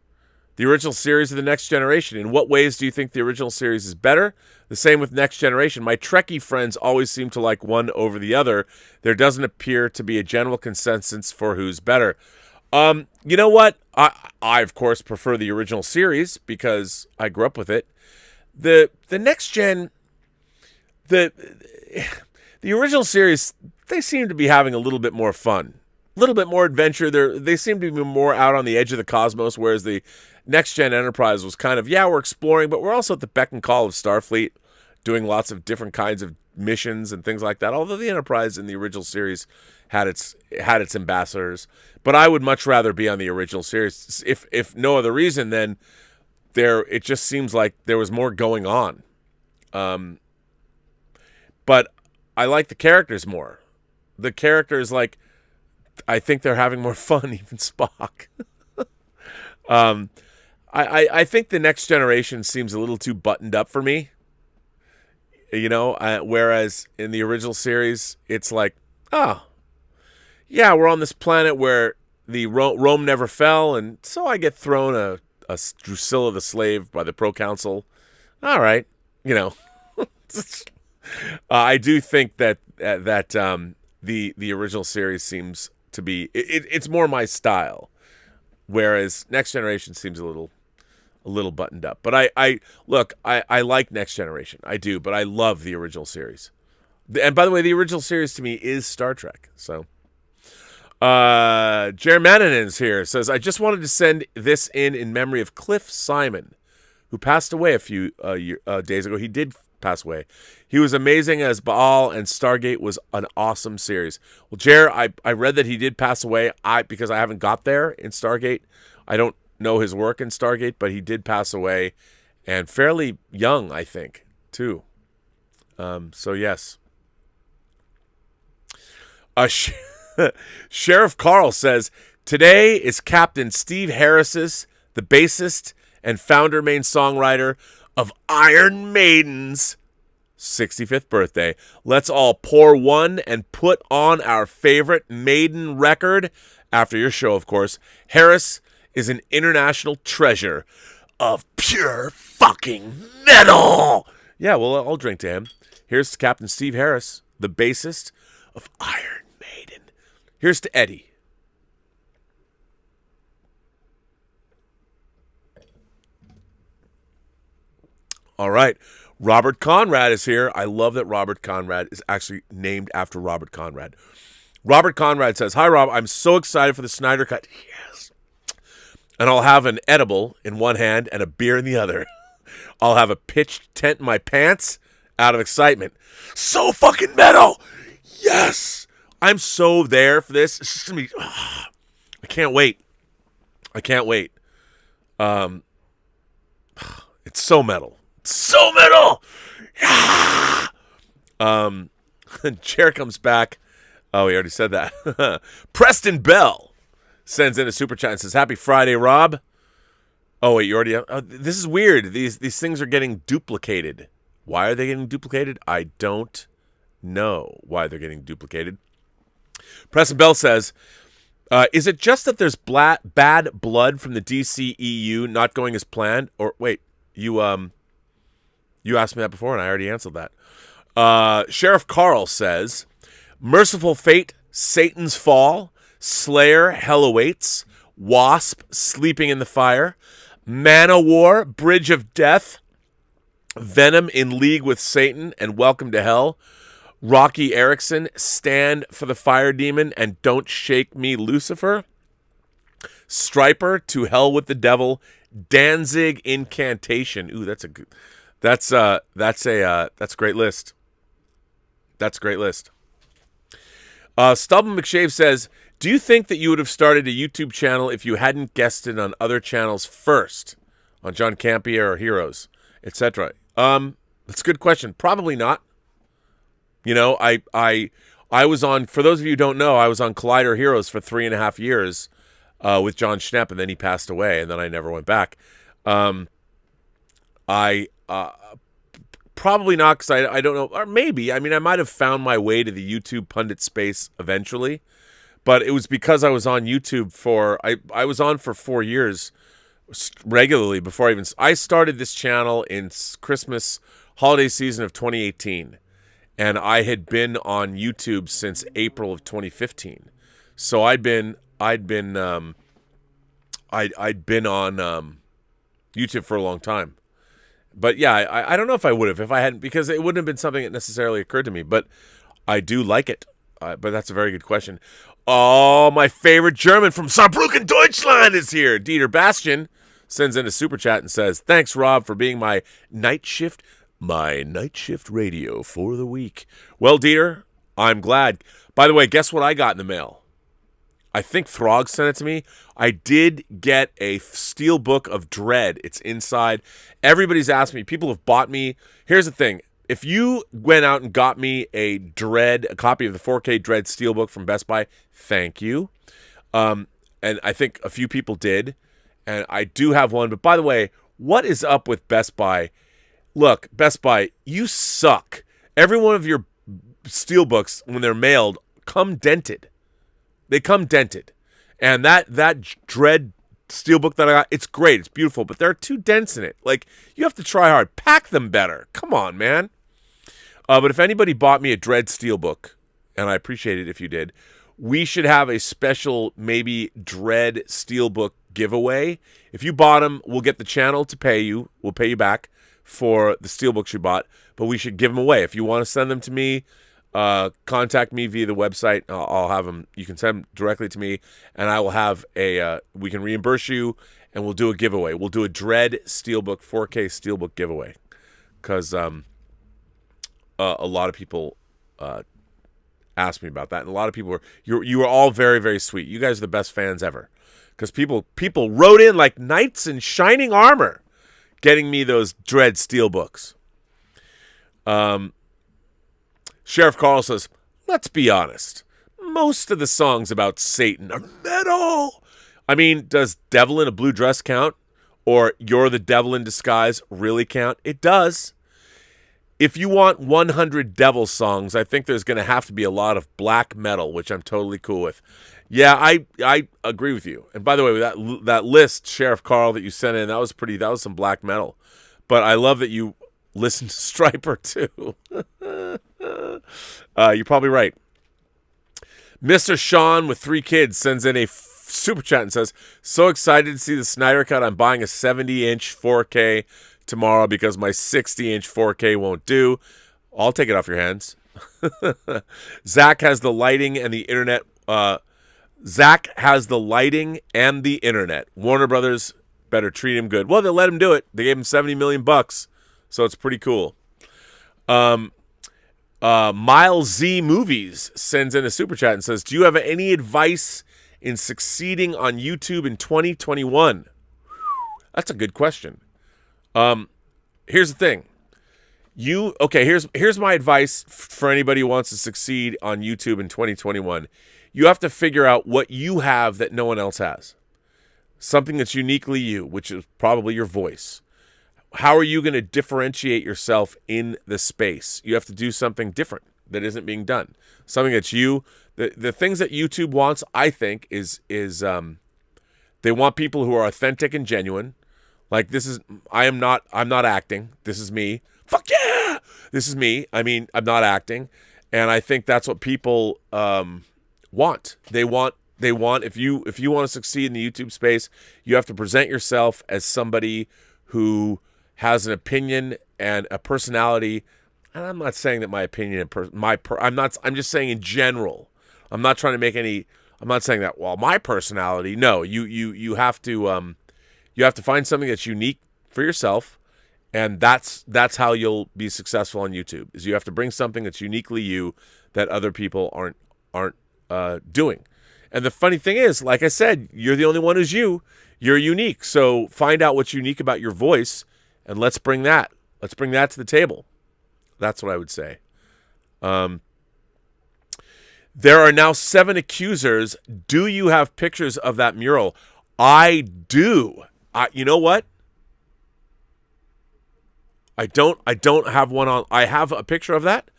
The original series or the Next Generation? In what ways do you think the original series is better? The same with Next Generation. My Trekkie friends always seem to like one over the other. There doesn't appear to be a general consensus for who's better. You know what? I of course prefer the original series because I grew up with it. The Next Gen, the original series, they seem to be having a little bit more fun. A little bit more adventure. They seem to be more out on the edge of the cosmos, whereas the Next Gen Enterprise was kind of, we're exploring, but we're also at the beck and call of Starfleet, doing lots of different kinds of missions and things like that. Although the Enterprise in the original series had its ambassadors, but I would much rather be on the original series. If no other reason, then it just seems like there was more going on. But I like the characters more. The characters, like, I think they're having more fun, even Spock. I think the Next Generation seems a little too buttoned up for me. Whereas in the original series, it's like, we're on this planet where the Rome never fell, and so I get thrown a Drusilla the slave by the Pro-Council. All right, I do think that the original series seems to be it's more my style, whereas Next Generation seems a little buttoned up. But I like Next Generation, I do, but I love the original series. And by the way, the original series to me is Star Trek. So Jerry Mananin's here, says, I just wanted to send this in memory of Cliff Simon, who passed away a few days ago. He did pass away. He was amazing as Baal, and Stargate was an awesome series. Well, Jer, I read that he did pass away. Because I haven't got there in Stargate, I don't know his work in Stargate, but he did pass away, and fairly young, I think, too. So yes. Sheriff Carl says, today is Captain Steve Harris's, the bassist and founder main songwriter of Iron Maiden's 65th birthday. Let's all pour one and put on our favorite Maiden record. After your show, of course. Harris is an international treasure of pure fucking metal. Yeah, well, I'll drink to him. Here's Captain Steve Harris, the bassist of Iron Maiden. Here's to Eddie. All right. Robert Conrad is here. I love that Robert Conrad is actually named after Robert Conrad. Robert Conrad says, hi, Rob. I'm so excited for the Snyder Cut. Yes. And I'll have an edible in one hand and a beer in the other. I'll have a pitched tent in my pants out of excitement. So fucking metal. Yes. I'm so there for this. It's just going to be... I can't wait. It's so metal. So metal! Yeah! Chair comes back. Oh, he already said that. Preston Bell sends in a super chat and says, happy Friday, Rob. Oh, wait, you already... this is weird. These things are getting duplicated. Why are they getting duplicated? I don't know why they're getting duplicated. Preston Bell says, is it just that there's bad blood from the DCEU not going as planned? Or, wait, you asked me that before, and I already answered that. Sheriff Carl says, Merciful Fate, Satan's Fall, Slayer, Hell Awaits, Wasp, Sleeping in the Fire, Man-O-War, Bridge of Death, Venom in League with Satan, and Welcome to Hell, Rocky Erickson, Stand for the Fire Demon, and Don't Shake Me, Lucifer, Striper, To Hell with the Devil, Danzig, Incantation. Ooh, that's a great list. That's a great list. Stubborn McShave says, do you think that you would have started a YouTube channel if you hadn't guested on other channels first, on John Campea or Heroes, etc.? That's a good question. Probably not. You know, I was on, for those of you who don't know, I was on Collider Heroes for 3.5 years with John Schnepp, and then he passed away, and then I never went back. Probably not, because I don't know, or maybe. I mean, I might have found my way to the YouTube pundit space eventually, but it was because I was on YouTube I was on for 4 years regularly before I started this channel in Christmas holiday season of 2018, and I had been on YouTube since April of 2015. So I'd been on YouTube for a long time. But yeah, I don't know if I would have if I hadn't, because it wouldn't have been something that necessarily occurred to me. But I do like it. But that's a very good question. Oh, my favorite German from Saarbrücken, Deutschland is here. Dieter Bastian sends in a super chat and says, thanks, Rob, for being my night shift radio for the week. Well, Dieter, I'm glad. By the way, guess what I got in the mail? I think Throg sent it to me. I did get a steel book of Dredd. It's inside. Everybody's asked me. People have bought me. Here's the thing. If you went out and got me a copy of the 4K Dredd steelbook from Best Buy, thank you. And I think a few people did. And I do have one. But by the way, what is up with Best Buy? Look, Best Buy, you suck. Every one of your steelbooks, when they're mailed, come dented. They come dented. And that Dredd steelbook that I got, it's great. It's beautiful. But they're too dense in it. Like, you have to try hard. Pack them better. Come on, man. But if anybody bought me a Dredd steelbook, and I appreciate it if you did, we should have a special maybe Dredd steelbook giveaway. If you bought them, we'll get the channel to pay you. We'll pay you back for the steelbooks you bought. But we should give them away. If you want to send them to me, contact me via the website. I'll have them. You can send them directly to me, and I will have we can reimburse you, and we'll do a giveaway. We'll do a Dredd steelbook, 4K steelbook giveaway, because a lot of people asked me about that, and a lot of people you were all very, very sweet. You guys are the best fans ever, because people wrote in like knights in shining armor, getting me those Dredd steelbooks. Sheriff Carl says, let's be honest. Most of the songs about Satan are metal. I mean, does Devil in a Blue Dress count? Or You're the Devil in Disguise really count? It does. If you want 100 Devil songs, I think there's going to have to be a lot of black metal, which I'm totally cool with. Yeah, I agree with you. And by the way, that list, Sheriff Carl, that you sent in, that was some black metal. But I love that you listened to Striper too. You're probably right. Mr. Sean with 3 kids sends in a super chat and says, so excited to see the Snyder Cut. I'm buying a 70-inch 4K tomorrow because my 60-inch 4K won't do. I'll take it off your hands. Zach has the lighting and the internet. Warner Brothers better treat him good. Well, they let him do it. They gave him $70 million, so it's pretty cool. Miles Z Movies sends in a super chat and says, do you have any advice in succeeding on YouTube in 2021? That's a good question. Here's the thing. Here's my advice for anybody who wants to succeed on YouTube in 2021. You have to figure out what you have that no one else has. Something that's uniquely you, which is probably your voice. How are you going to differentiate yourself in the space? You have to do something different that isn't being done. Something that's you. The things that YouTube wants, I think, is they want people who are authentic and genuine. Like I'm not acting. This is me. Fuck yeah! This is me. I mean, I'm not acting, and I think that's what people want. They want if you want to succeed in the YouTube space, you have to present yourself as somebody who has an opinion and a personality. And I'm not saying that my opinion I'm just saying in general. I'm not trying to make any. I'm not saying that. Well, my personality. No, you have to find something that's unique for yourself, and that's how you'll be successful on YouTube. Is you have to bring something that's uniquely you that other people aren't doing. And the funny thing is, like I said, you're the only one who's you. You're unique. So find out what's unique about your voice, and let's bring that. Let's bring that to the table. That's what I would say. There are now 7 accusers. Do you have pictures of that mural? I do. You know what? I don't have one on. I have a picture of that.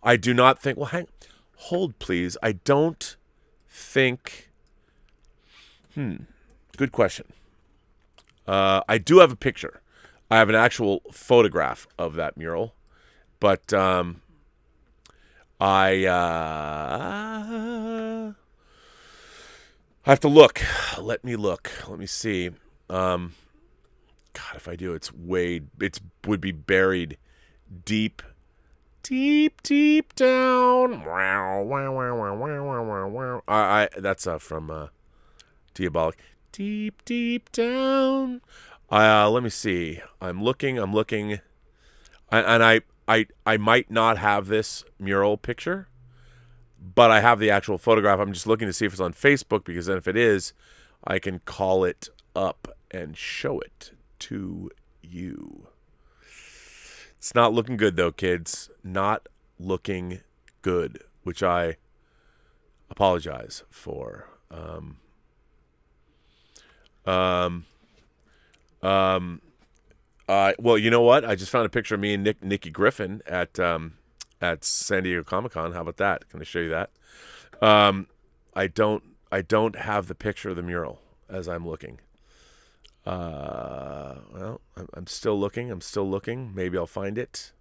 I do not think. Well, hold please. I don't think. Good question. I do have a picture. I have an actual photograph of that mural, but I have to look. Let me look. Let me see. God, if I do, it would be buried deep down. That's from Diabolic. Deep down. Let me see. I'm looking. I might not have this mural picture, but I have the actual photograph. I'm just looking to see if it's on Facebook, because then if it is, I can call it up and show it to you. It's not looking good though, kids. Not looking good, which I apologize for. Well, you know what? I just found a picture of me and Nikki Griffin at San Diego Comic-Con. How about that? Can I show you that? I don't have the picture of the mural as I'm looking. Well, I'm still looking. Maybe I'll find it.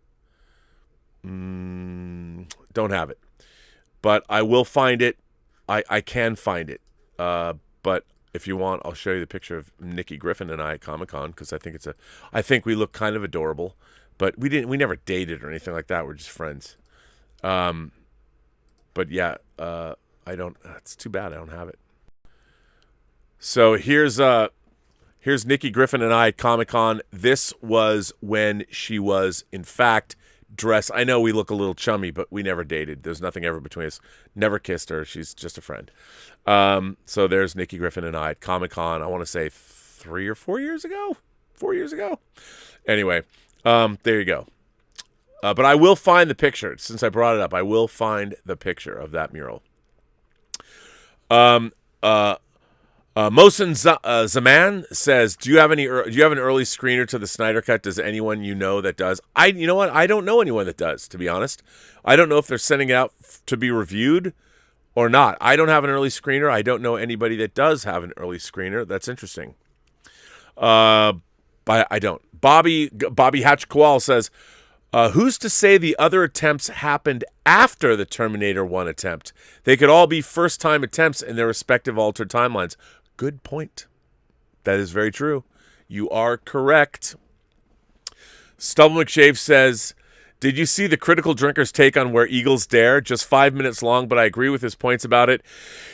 Don't have it, but I will find it. I can find it. But if you want, I'll show you the picture of Nikki Griffin and I at Comic-Con, because I think we look kind of adorable, but we never dated or anything like that. We're just friends. But yeah, it's too bad I don't have it. So here's Nikki Griffin and I at Comic-Con. This was when she was, in fact, dressed. I know we look a little chummy, but we never dated. There's nothing ever between us. Never kissed her. She's just a friend. So there's Nikki Griffin and I at Comic-Con. I want to say 3 or 4 years ago. 4 years ago. Anyway, there you go. But I will find the picture. Since I brought it up, I will find the picture of that mural. Mohsen Zaman says, "Do you have an early screener to the Snyder Cut? Does anyone you know that does?" You know what? I don't know anyone that does, to be honest. I don't know if they're sending it out to be reviewed or not. I don't have an early screener. I don't know anybody that does have an early screener. That's interesting. But I don't. Bobby Hatchqual says, "Who's to say the other attempts happened after the Terminator 1 attempt? They could all be first-time attempts in their respective altered timelines." Good point. That is very true. You are correct. Stubble McShave says, "Did you see the Critical Drinker's take on Where Eagles Dare? Just 5 minutes long, but I agree with his points about it.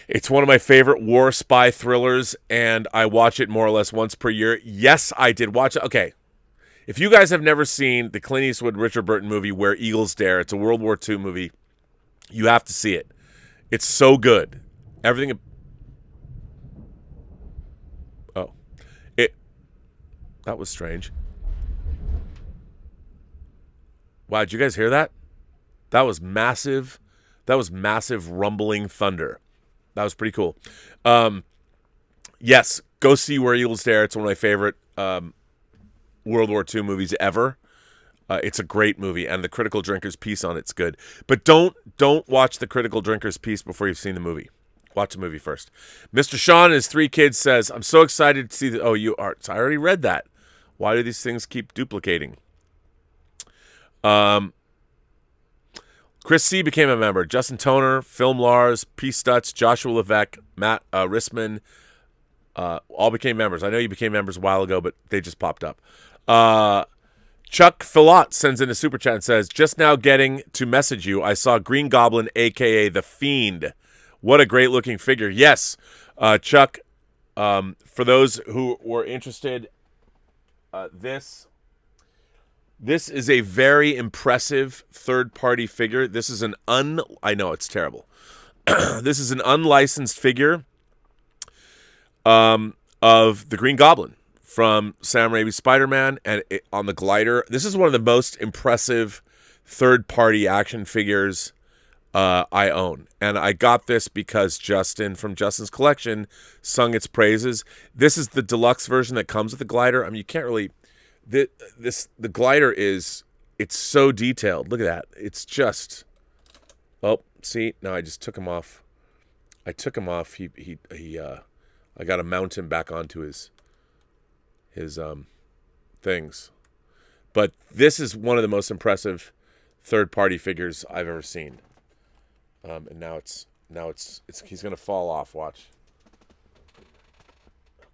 It's one of my favorite war spy thrillers, and I watch it more or less once per year." Yes, I did watch it. Okay. If you guys have never seen the Clint Eastwood, Richard Burton movie, Where Eagles Dare, it's a World War II movie. You have to see it. It's so good. Everything. Oh. That was strange. Wow, did you guys hear that? That was massive. That was massive rumbling thunder. That was pretty cool. Yes, go see Where Eagles Dare. It's one of my favorite World War II movies ever. It's a great movie, and the Critical Drinker's piece on it's good. But don't watch the Critical Drinker's piece before you've seen the movie. Watch the movie first. Mr. Sean and his 3 kids says, "I'm so excited to see the." Oh, you are. I already read that. Why do these things keep duplicating? Chris C. became a member. Justin Toner, Film Lars, P. Stutz, Joshua Levesque, Matt Rissman, all became members. I know you became members a while ago, but they just popped up. Chuck Philot sends in a super chat and says, just now getting to message you, I saw Green Goblin, a.k.a. The Fiend. What a great-looking figure. Yes, Chuck, for those who were interested, this is a very impressive third-party figure. This is I know, it's terrible. This is an unlicensed figure of the Green Goblin from Sam Raimi's Spider-Man, and on the glider. This is one of the most impressive third-party action figures I own. And I got this because Justin from Justin's Collection sung its praises. This is the deluxe version that comes with the glider. I mean, you can't really... The glider it's so detailed. Look at that. It's just... Oh, see? No, I just took him off. I took him off. I got to mount him back onto his things. But this is one of the most impressive third-party figures I've ever seen. And now it's he's gonna fall off. Watch. Okay.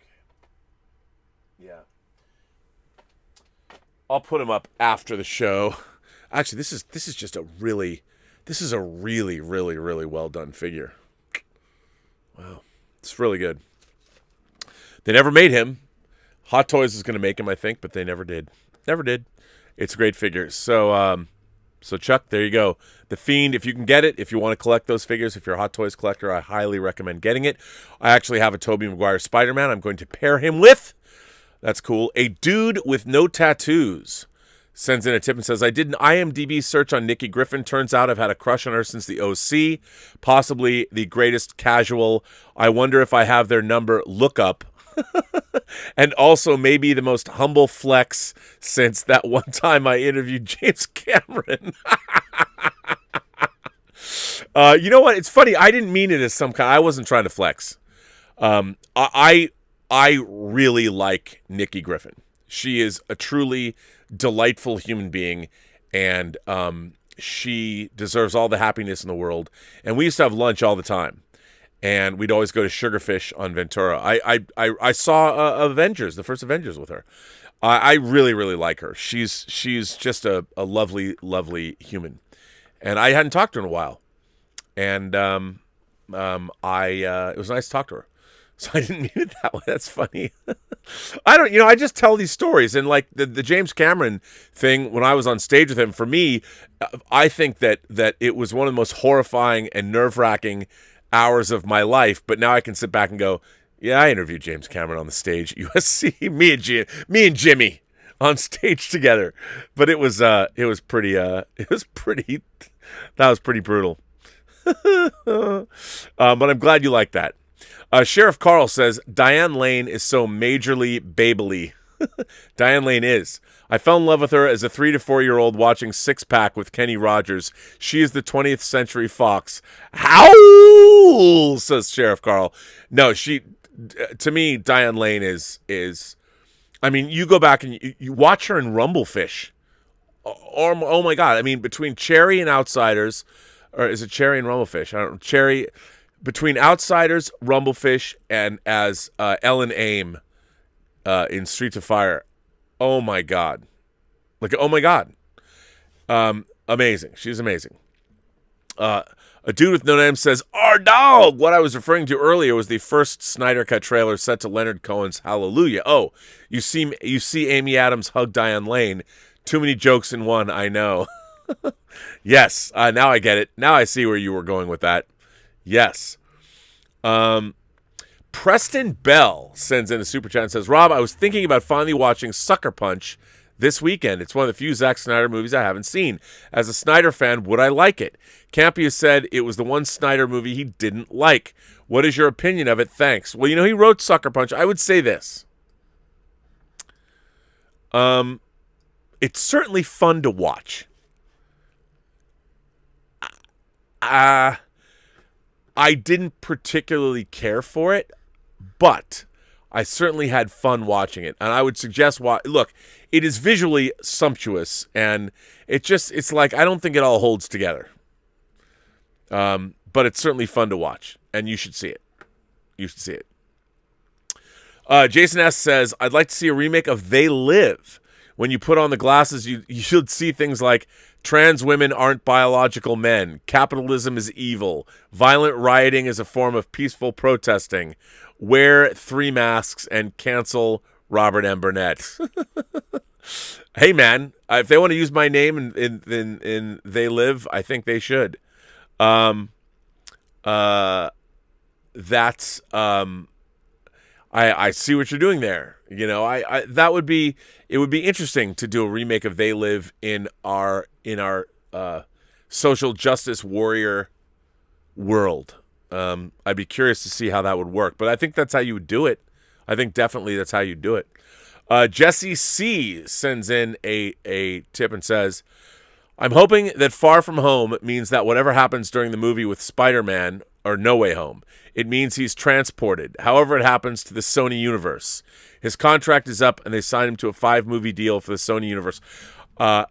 Yeah. I'll put him up after the show. Actually, this is just a really well done figure. Wow, it's really good. They never made him. Hot Toys is going to make him, I think, but they never did. Never did. It's a great figure. So Chuck, there you go. The Fiend, if you can get it, if you want to collect those figures, if you're a Hot Toys collector, I highly recommend getting it. I actually have a Tobey Maguire Spider-Man I'm going to pair him with. That's cool. A Dude with No Tattoos sends in a tip and says, I did an IMDb search on Nikki Griffin. Turns out I've had a crush on her since the OC. Possibly the greatest casual. I wonder if I have their number. Look up. And also maybe the most humble flex since that one time I interviewed James Cameron. You know what? It's funny. I didn't mean it as some kind. I wasn't trying to flex. I really like Nikki Griffin. She is a truly delightful human being, and she deserves all the happiness in the world. And we used to have lunch all the time. And we'd always go to Sugarfish on Ventura. I saw Avengers, the first Avengers with her. I really, really like her. She's just a lovely, lovely human. And I hadn't talked to her in a while. And it was nice to talk to her. So I didn't mean it that way. That's funny. I just tell these stories. And like the James Cameron thing, when I was on stage with him, for me, I think that it was one of the most horrifying and nerve-wracking hours of my life, but now I can sit back and go, yeah, I interviewed James Cameron on the stage at USC. me and Jimmy on stage together. But that was pretty brutal. But I'm glad you like that. Sheriff Carl says, Diane Lane is so majorly babily. Diane Lane is. I fell in love with her as a 3 to 4 year old watching Six Pack with Kenny Rogers. She is the 20th Century Fox. Howl, says Sheriff Carl. No, to me, Diane Lane is. I mean, you go back and you watch her in Rumblefish. Oh my God! I mean, between Cherry and Outsiders, or is it Cherry and Rumblefish? I don't know. Cherry, between Outsiders, Rumblefish, and as Ellen Aim in Streets of Fire. Oh my God. Oh my God. Amazing. She's amazing. A Dude with No Name says, our dog! What I was referring to earlier was the first Snyder Cut trailer set to Leonard Cohen's Hallelujah. Oh, you see Amy Adams hug Diane Lane. Too many jokes in one, I know. Yes, now I get it. Now I see where you were going with that. Yes. Preston Bell sends in a super chat and says, Rob, I was thinking about finally watching Sucker Punch this weekend. It's one of the few Zack Snyder movies I haven't seen. As a Snyder fan, would I like it? Campy has said it was the one Snyder movie he didn't like. What is your opinion of it? Thanks. Well, he wrote Sucker Punch. I would say this. It's certainly fun to watch. I didn't particularly care for it, but I certainly had fun watching it. And I would suggest, look, it is visually sumptuous, and it's like, I don't think it all holds together. But it's certainly fun to watch, and you should see it. You should see it. Jason S. says, I'd like to see a remake of They Live. When you put on the glasses, you should see things like trans women aren't biological men, capitalism is evil, violent rioting is a form of peaceful protesting, wear 3 masks, and cancel Robert M. Burnett. Hey, man, if they want to use my name in They Live, I think they should. I see what you're doing there. You know, it would be interesting to do a remake of They Live in our social justice warrior world. I'd be curious to see how that would work, but I think that's how you would do it. I think definitely that's how you do it. Jesse C sends in a tip and says, I'm hoping that Far From Home means that whatever happens during the movie with Spider-Man or No Way Home, it means he's transported, however it happens, to the Sony universe. His contract is up, and they signed him to a 5-movie deal for the Sony universe. A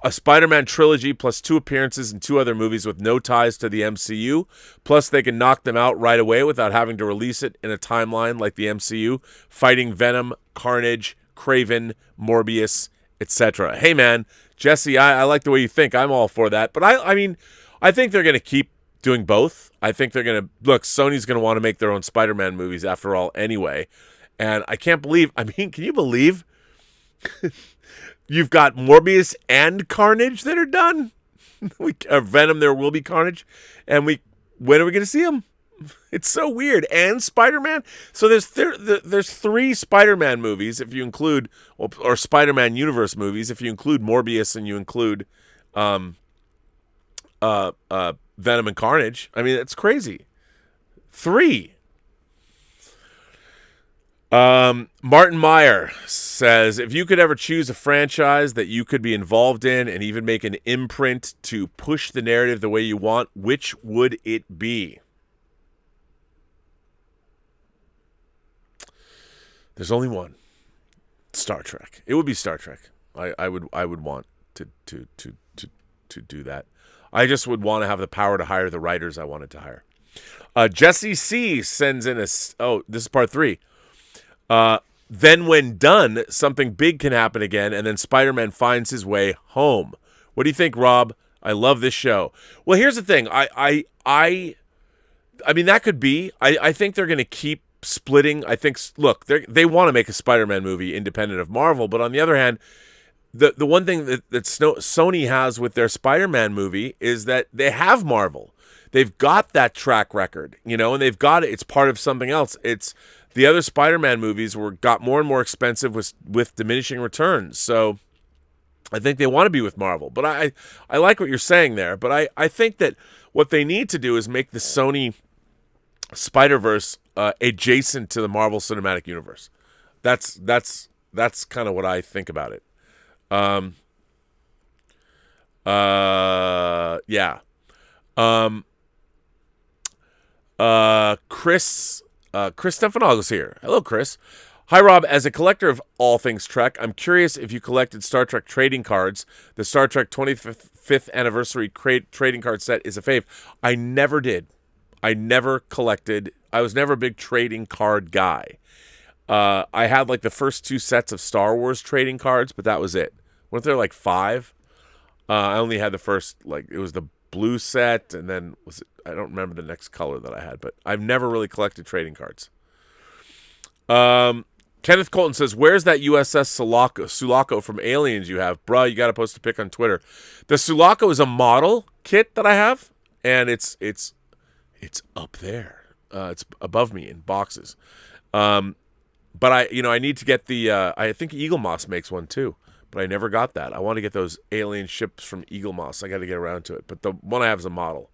Spider-Man trilogy plus 2 appearances in 2 other movies with no ties to the MCU. Plus, they can knock them out right away without having to release it in a timeline like the MCU, fighting Venom, Carnage, Kraven, Morbius, etc. Hey, man, Jesse, I like the way you think. I'm all for that. But I mean, I think they're going to keep doing both. I think they're going to look. Sony's going to want to make their own Spider-Man movies after all, anyway. And I can't believe. I mean, can you believe you've got Morbius and Carnage that are done? Venom, there will be Carnage, and when are we going to see them? It's so weird. And Spider-Man. So there's 3 Spider-Man movies if you include, or Spider-Man universe movies if you include Morbius and you include Venom and Carnage. I mean, it's crazy. 3. Martin Meyer says, if you could ever choose a franchise that you could be involved in and even make an imprint to push the narrative the way you want, which would it be? There's only one. Star Trek. It would be Star Trek. I would want to do that. I just would want to have the power to hire the writers I wanted to hire. Jesse C sends in this is part 3. Then when done, something big can happen again, and then Spider-Man finds his way home. What do you think, Rob? I love this show. Well, here's the thing. I mean, that could be. I think they're going to keep splitting. I think, look, they want to make a Spider-Man movie independent of Marvel, but on the other hand, the one thing that Sony has with their Spider-Man movie is that they have Marvel. They've got that track record, you know, and they've got it. It's part of something else. It's the other Spider-Man movies got more and more expensive with diminishing returns. So I think they want to be with Marvel. But I like what you're saying there. But I think that what they need to do is make the Sony Spider-Verse adjacent to the Marvel Cinematic Universe. That's kind of what I think about it. Yeah. Chris Stefanogo's here. Hello, Chris. Hi, Rob. As a collector of all things Trek, I'm curious if you collected Star Trek trading cards. The Star Trek 25th anniversary trading card set is a fave. I never did. I never collected. I was never a big trading card guy. I had like the first 2 sets of Star Wars trading cards, but that was it. Weren't there like 5? I only had the first, like, it was the blue set, and then I don't remember the next color that I had, but I've never really collected trading cards. Kenneth Colton says, where's that USS Sulaco from Aliens you have? Bruh, you got to post a pic on Twitter. The Sulaco is a model kit that I have, and it's up there. It's above me in boxes. But I need to get the, I think Eagle Moss makes one too, but I never got that. I want to get those alien ships from Eagle Moss. I got to get around to it. But the one I have is a model.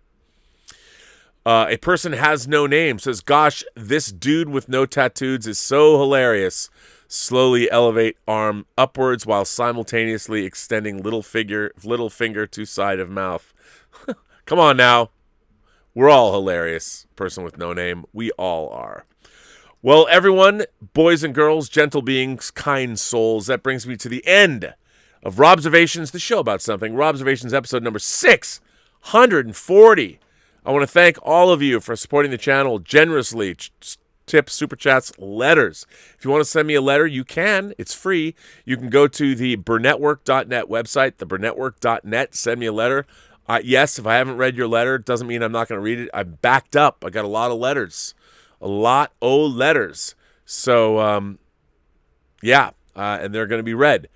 A person has no name says, gosh, this dude with no tattoos is so hilarious. Slowly elevate arm upwards while simultaneously extending little finger to side of mouth. Come on now. We're all hilarious. Person with no name. We all are. Well, everyone, boys and girls, gentle beings, kind souls, that brings me to the end of Robservations, the show about something. Robservations episode number 640. I want to thank all of you for supporting the channel generously. Tips, super chats, letters. If you want to send me a letter, you can. It's free. You can go to the Burnettwork.net website, the Burnettwork.net. Send me a letter. Yes, if I haven't read your letter, it doesn't mean I'm not going to read it. I'm backed up. I got a lot of letters. A lot of letters. So, yeah, and they're going to be read.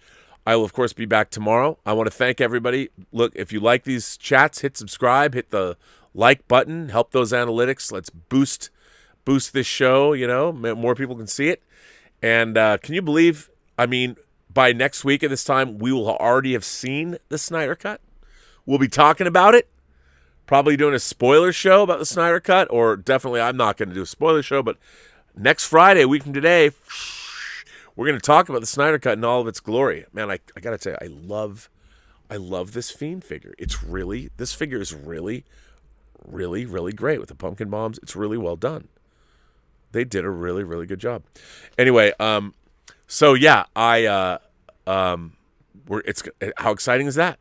I will, of course, be back tomorrow. I want to thank everybody. Look, if you like these chats, hit subscribe, hit the like button, help those analytics. Let's boost this show, more people can see it. And can you believe, by next week at this time, we will already have seen the Snyder Cut. We'll be talking about it. Probably doing a spoiler show about the Snyder Cut, or definitely I'm not going to do a spoiler show, but next Friday, a week from today, we're going to talk about the Snyder Cut in all of its glory. Man, I got to tell you, I love this Fiend figure. This figure is really, really, really great with the pumpkin bombs. It's really well done. They did a really, really good job. Anyway, so yeah, how exciting is that?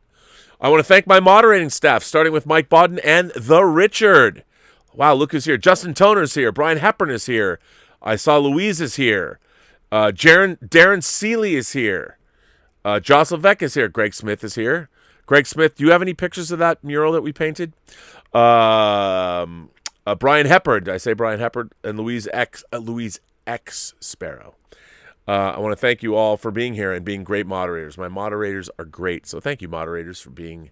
I want to thank my moderating staff, starting with Mike Bodden and the Richard. Wow, look who's here. Justin Toner's here. Brian Hepburn is here. I saw Louise is here. Darren Seeley is here. Joss Levesque is here. Greg Smith is here. Greg Smith, do you have any pictures of that mural that we painted? Brian Hepburn. Did I say Brian Hepburn? And Louise X Sparrow. I want to thank you all for being here and being great moderators. My moderators are great. So thank you, moderators, for being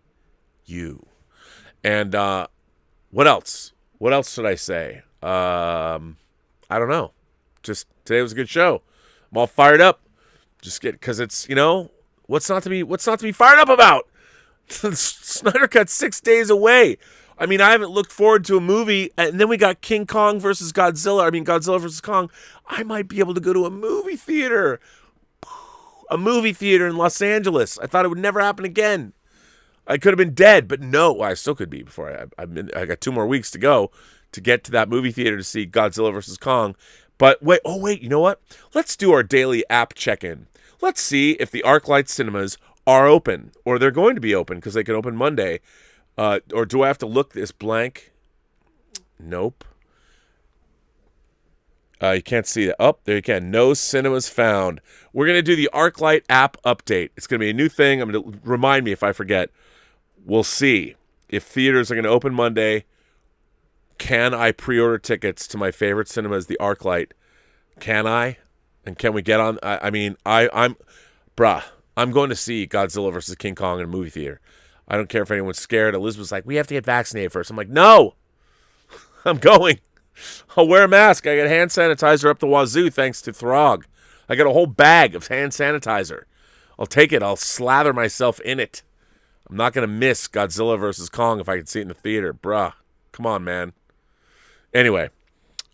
you. And what else? What else should I say? I don't know. Just today was a good show. I'm all fired up. Because it's, what's not to be fired up about? Snyder Cut 6 days away. I haven't looked forward to a movie, and then we got King Kong versus Godzilla. Godzilla versus Kong. I might be able to go to a movie theater. A movie theater in Los Angeles. I thought it would never happen again. I could have been dead, but no. Well, I still could be before I got 2 more weeks to go to get to that movie theater to see Godzilla versus Kong. But wait, you know what? Let's do our daily app check-in. Let's see if the ArcLight cinemas are open, or they're going to be open because they can open Monday. Or do I have to look this blank? Nope. You can't see that. Oh, there you can. No cinemas found. We're going to do the ArcLight app update. It's going to be a new thing. I'm going to remind me if I forget. We'll see if theaters are going to open Monday. Can I pre-order tickets to my favorite cinemas, the ArcLight? Can I? And can we get on? I'm going to see Godzilla versus King Kong in a movie theater. I don't care if anyone's scared. Elizabeth's like, we have to get vaccinated first. I'm like, no, I'm going. I'll wear a mask. I got hand sanitizer up the wazoo thanks to Throg. I got a whole bag of hand sanitizer. I'll take it. I'll slather myself in it. I'm not going to miss Godzilla versus Kong if I can see it in the theater. Bruh. Come on, man. Anyway,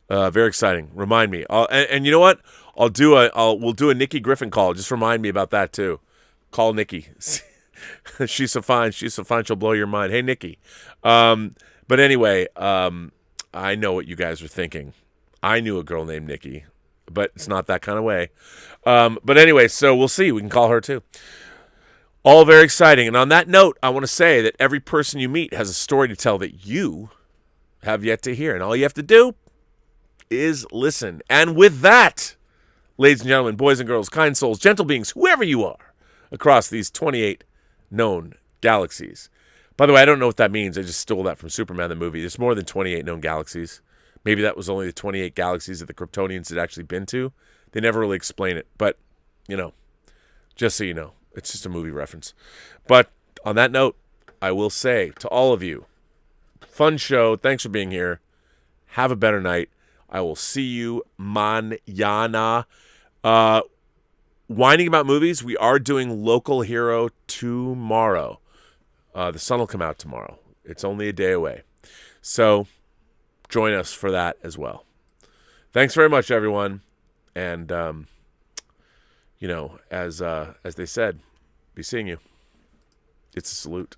very exciting. Remind me. And you know what? We'll do a Nikki Griffin call. Just remind me about that too. Call Nikki. She's so fine. She'll blow your mind. Hey, Nikki. But anyway, I know what you guys are thinking. I knew a girl named Nikki, but it's not that kind of way. But anyway, so we'll see. We can call her too. All very exciting. And on that note, I want to say that every person you meet has a story to tell that you have yet to hear. And all you have to do is listen. And with that, ladies and gentlemen, boys and girls, kind souls, gentle beings, whoever you are, across these 28 known galaxies. By the way, I don't know what that means. I just stole that from Superman the movie. There's more than 28 known galaxies. Maybe that was only the 28 galaxies that the Kryptonians had actually been to. They never really explain it. But, just so you know, it's just a movie reference. But on that note, I will say to all of you, fun show. Thanks for being here. Have a better night. I will see you mañana. Whining about movies, we are doing Local Hero tomorrow. The sun will come out tomorrow. It's only a day away. So join us for that as well. Thanks very much, everyone. And, as they said, be seeing you. It's a salute.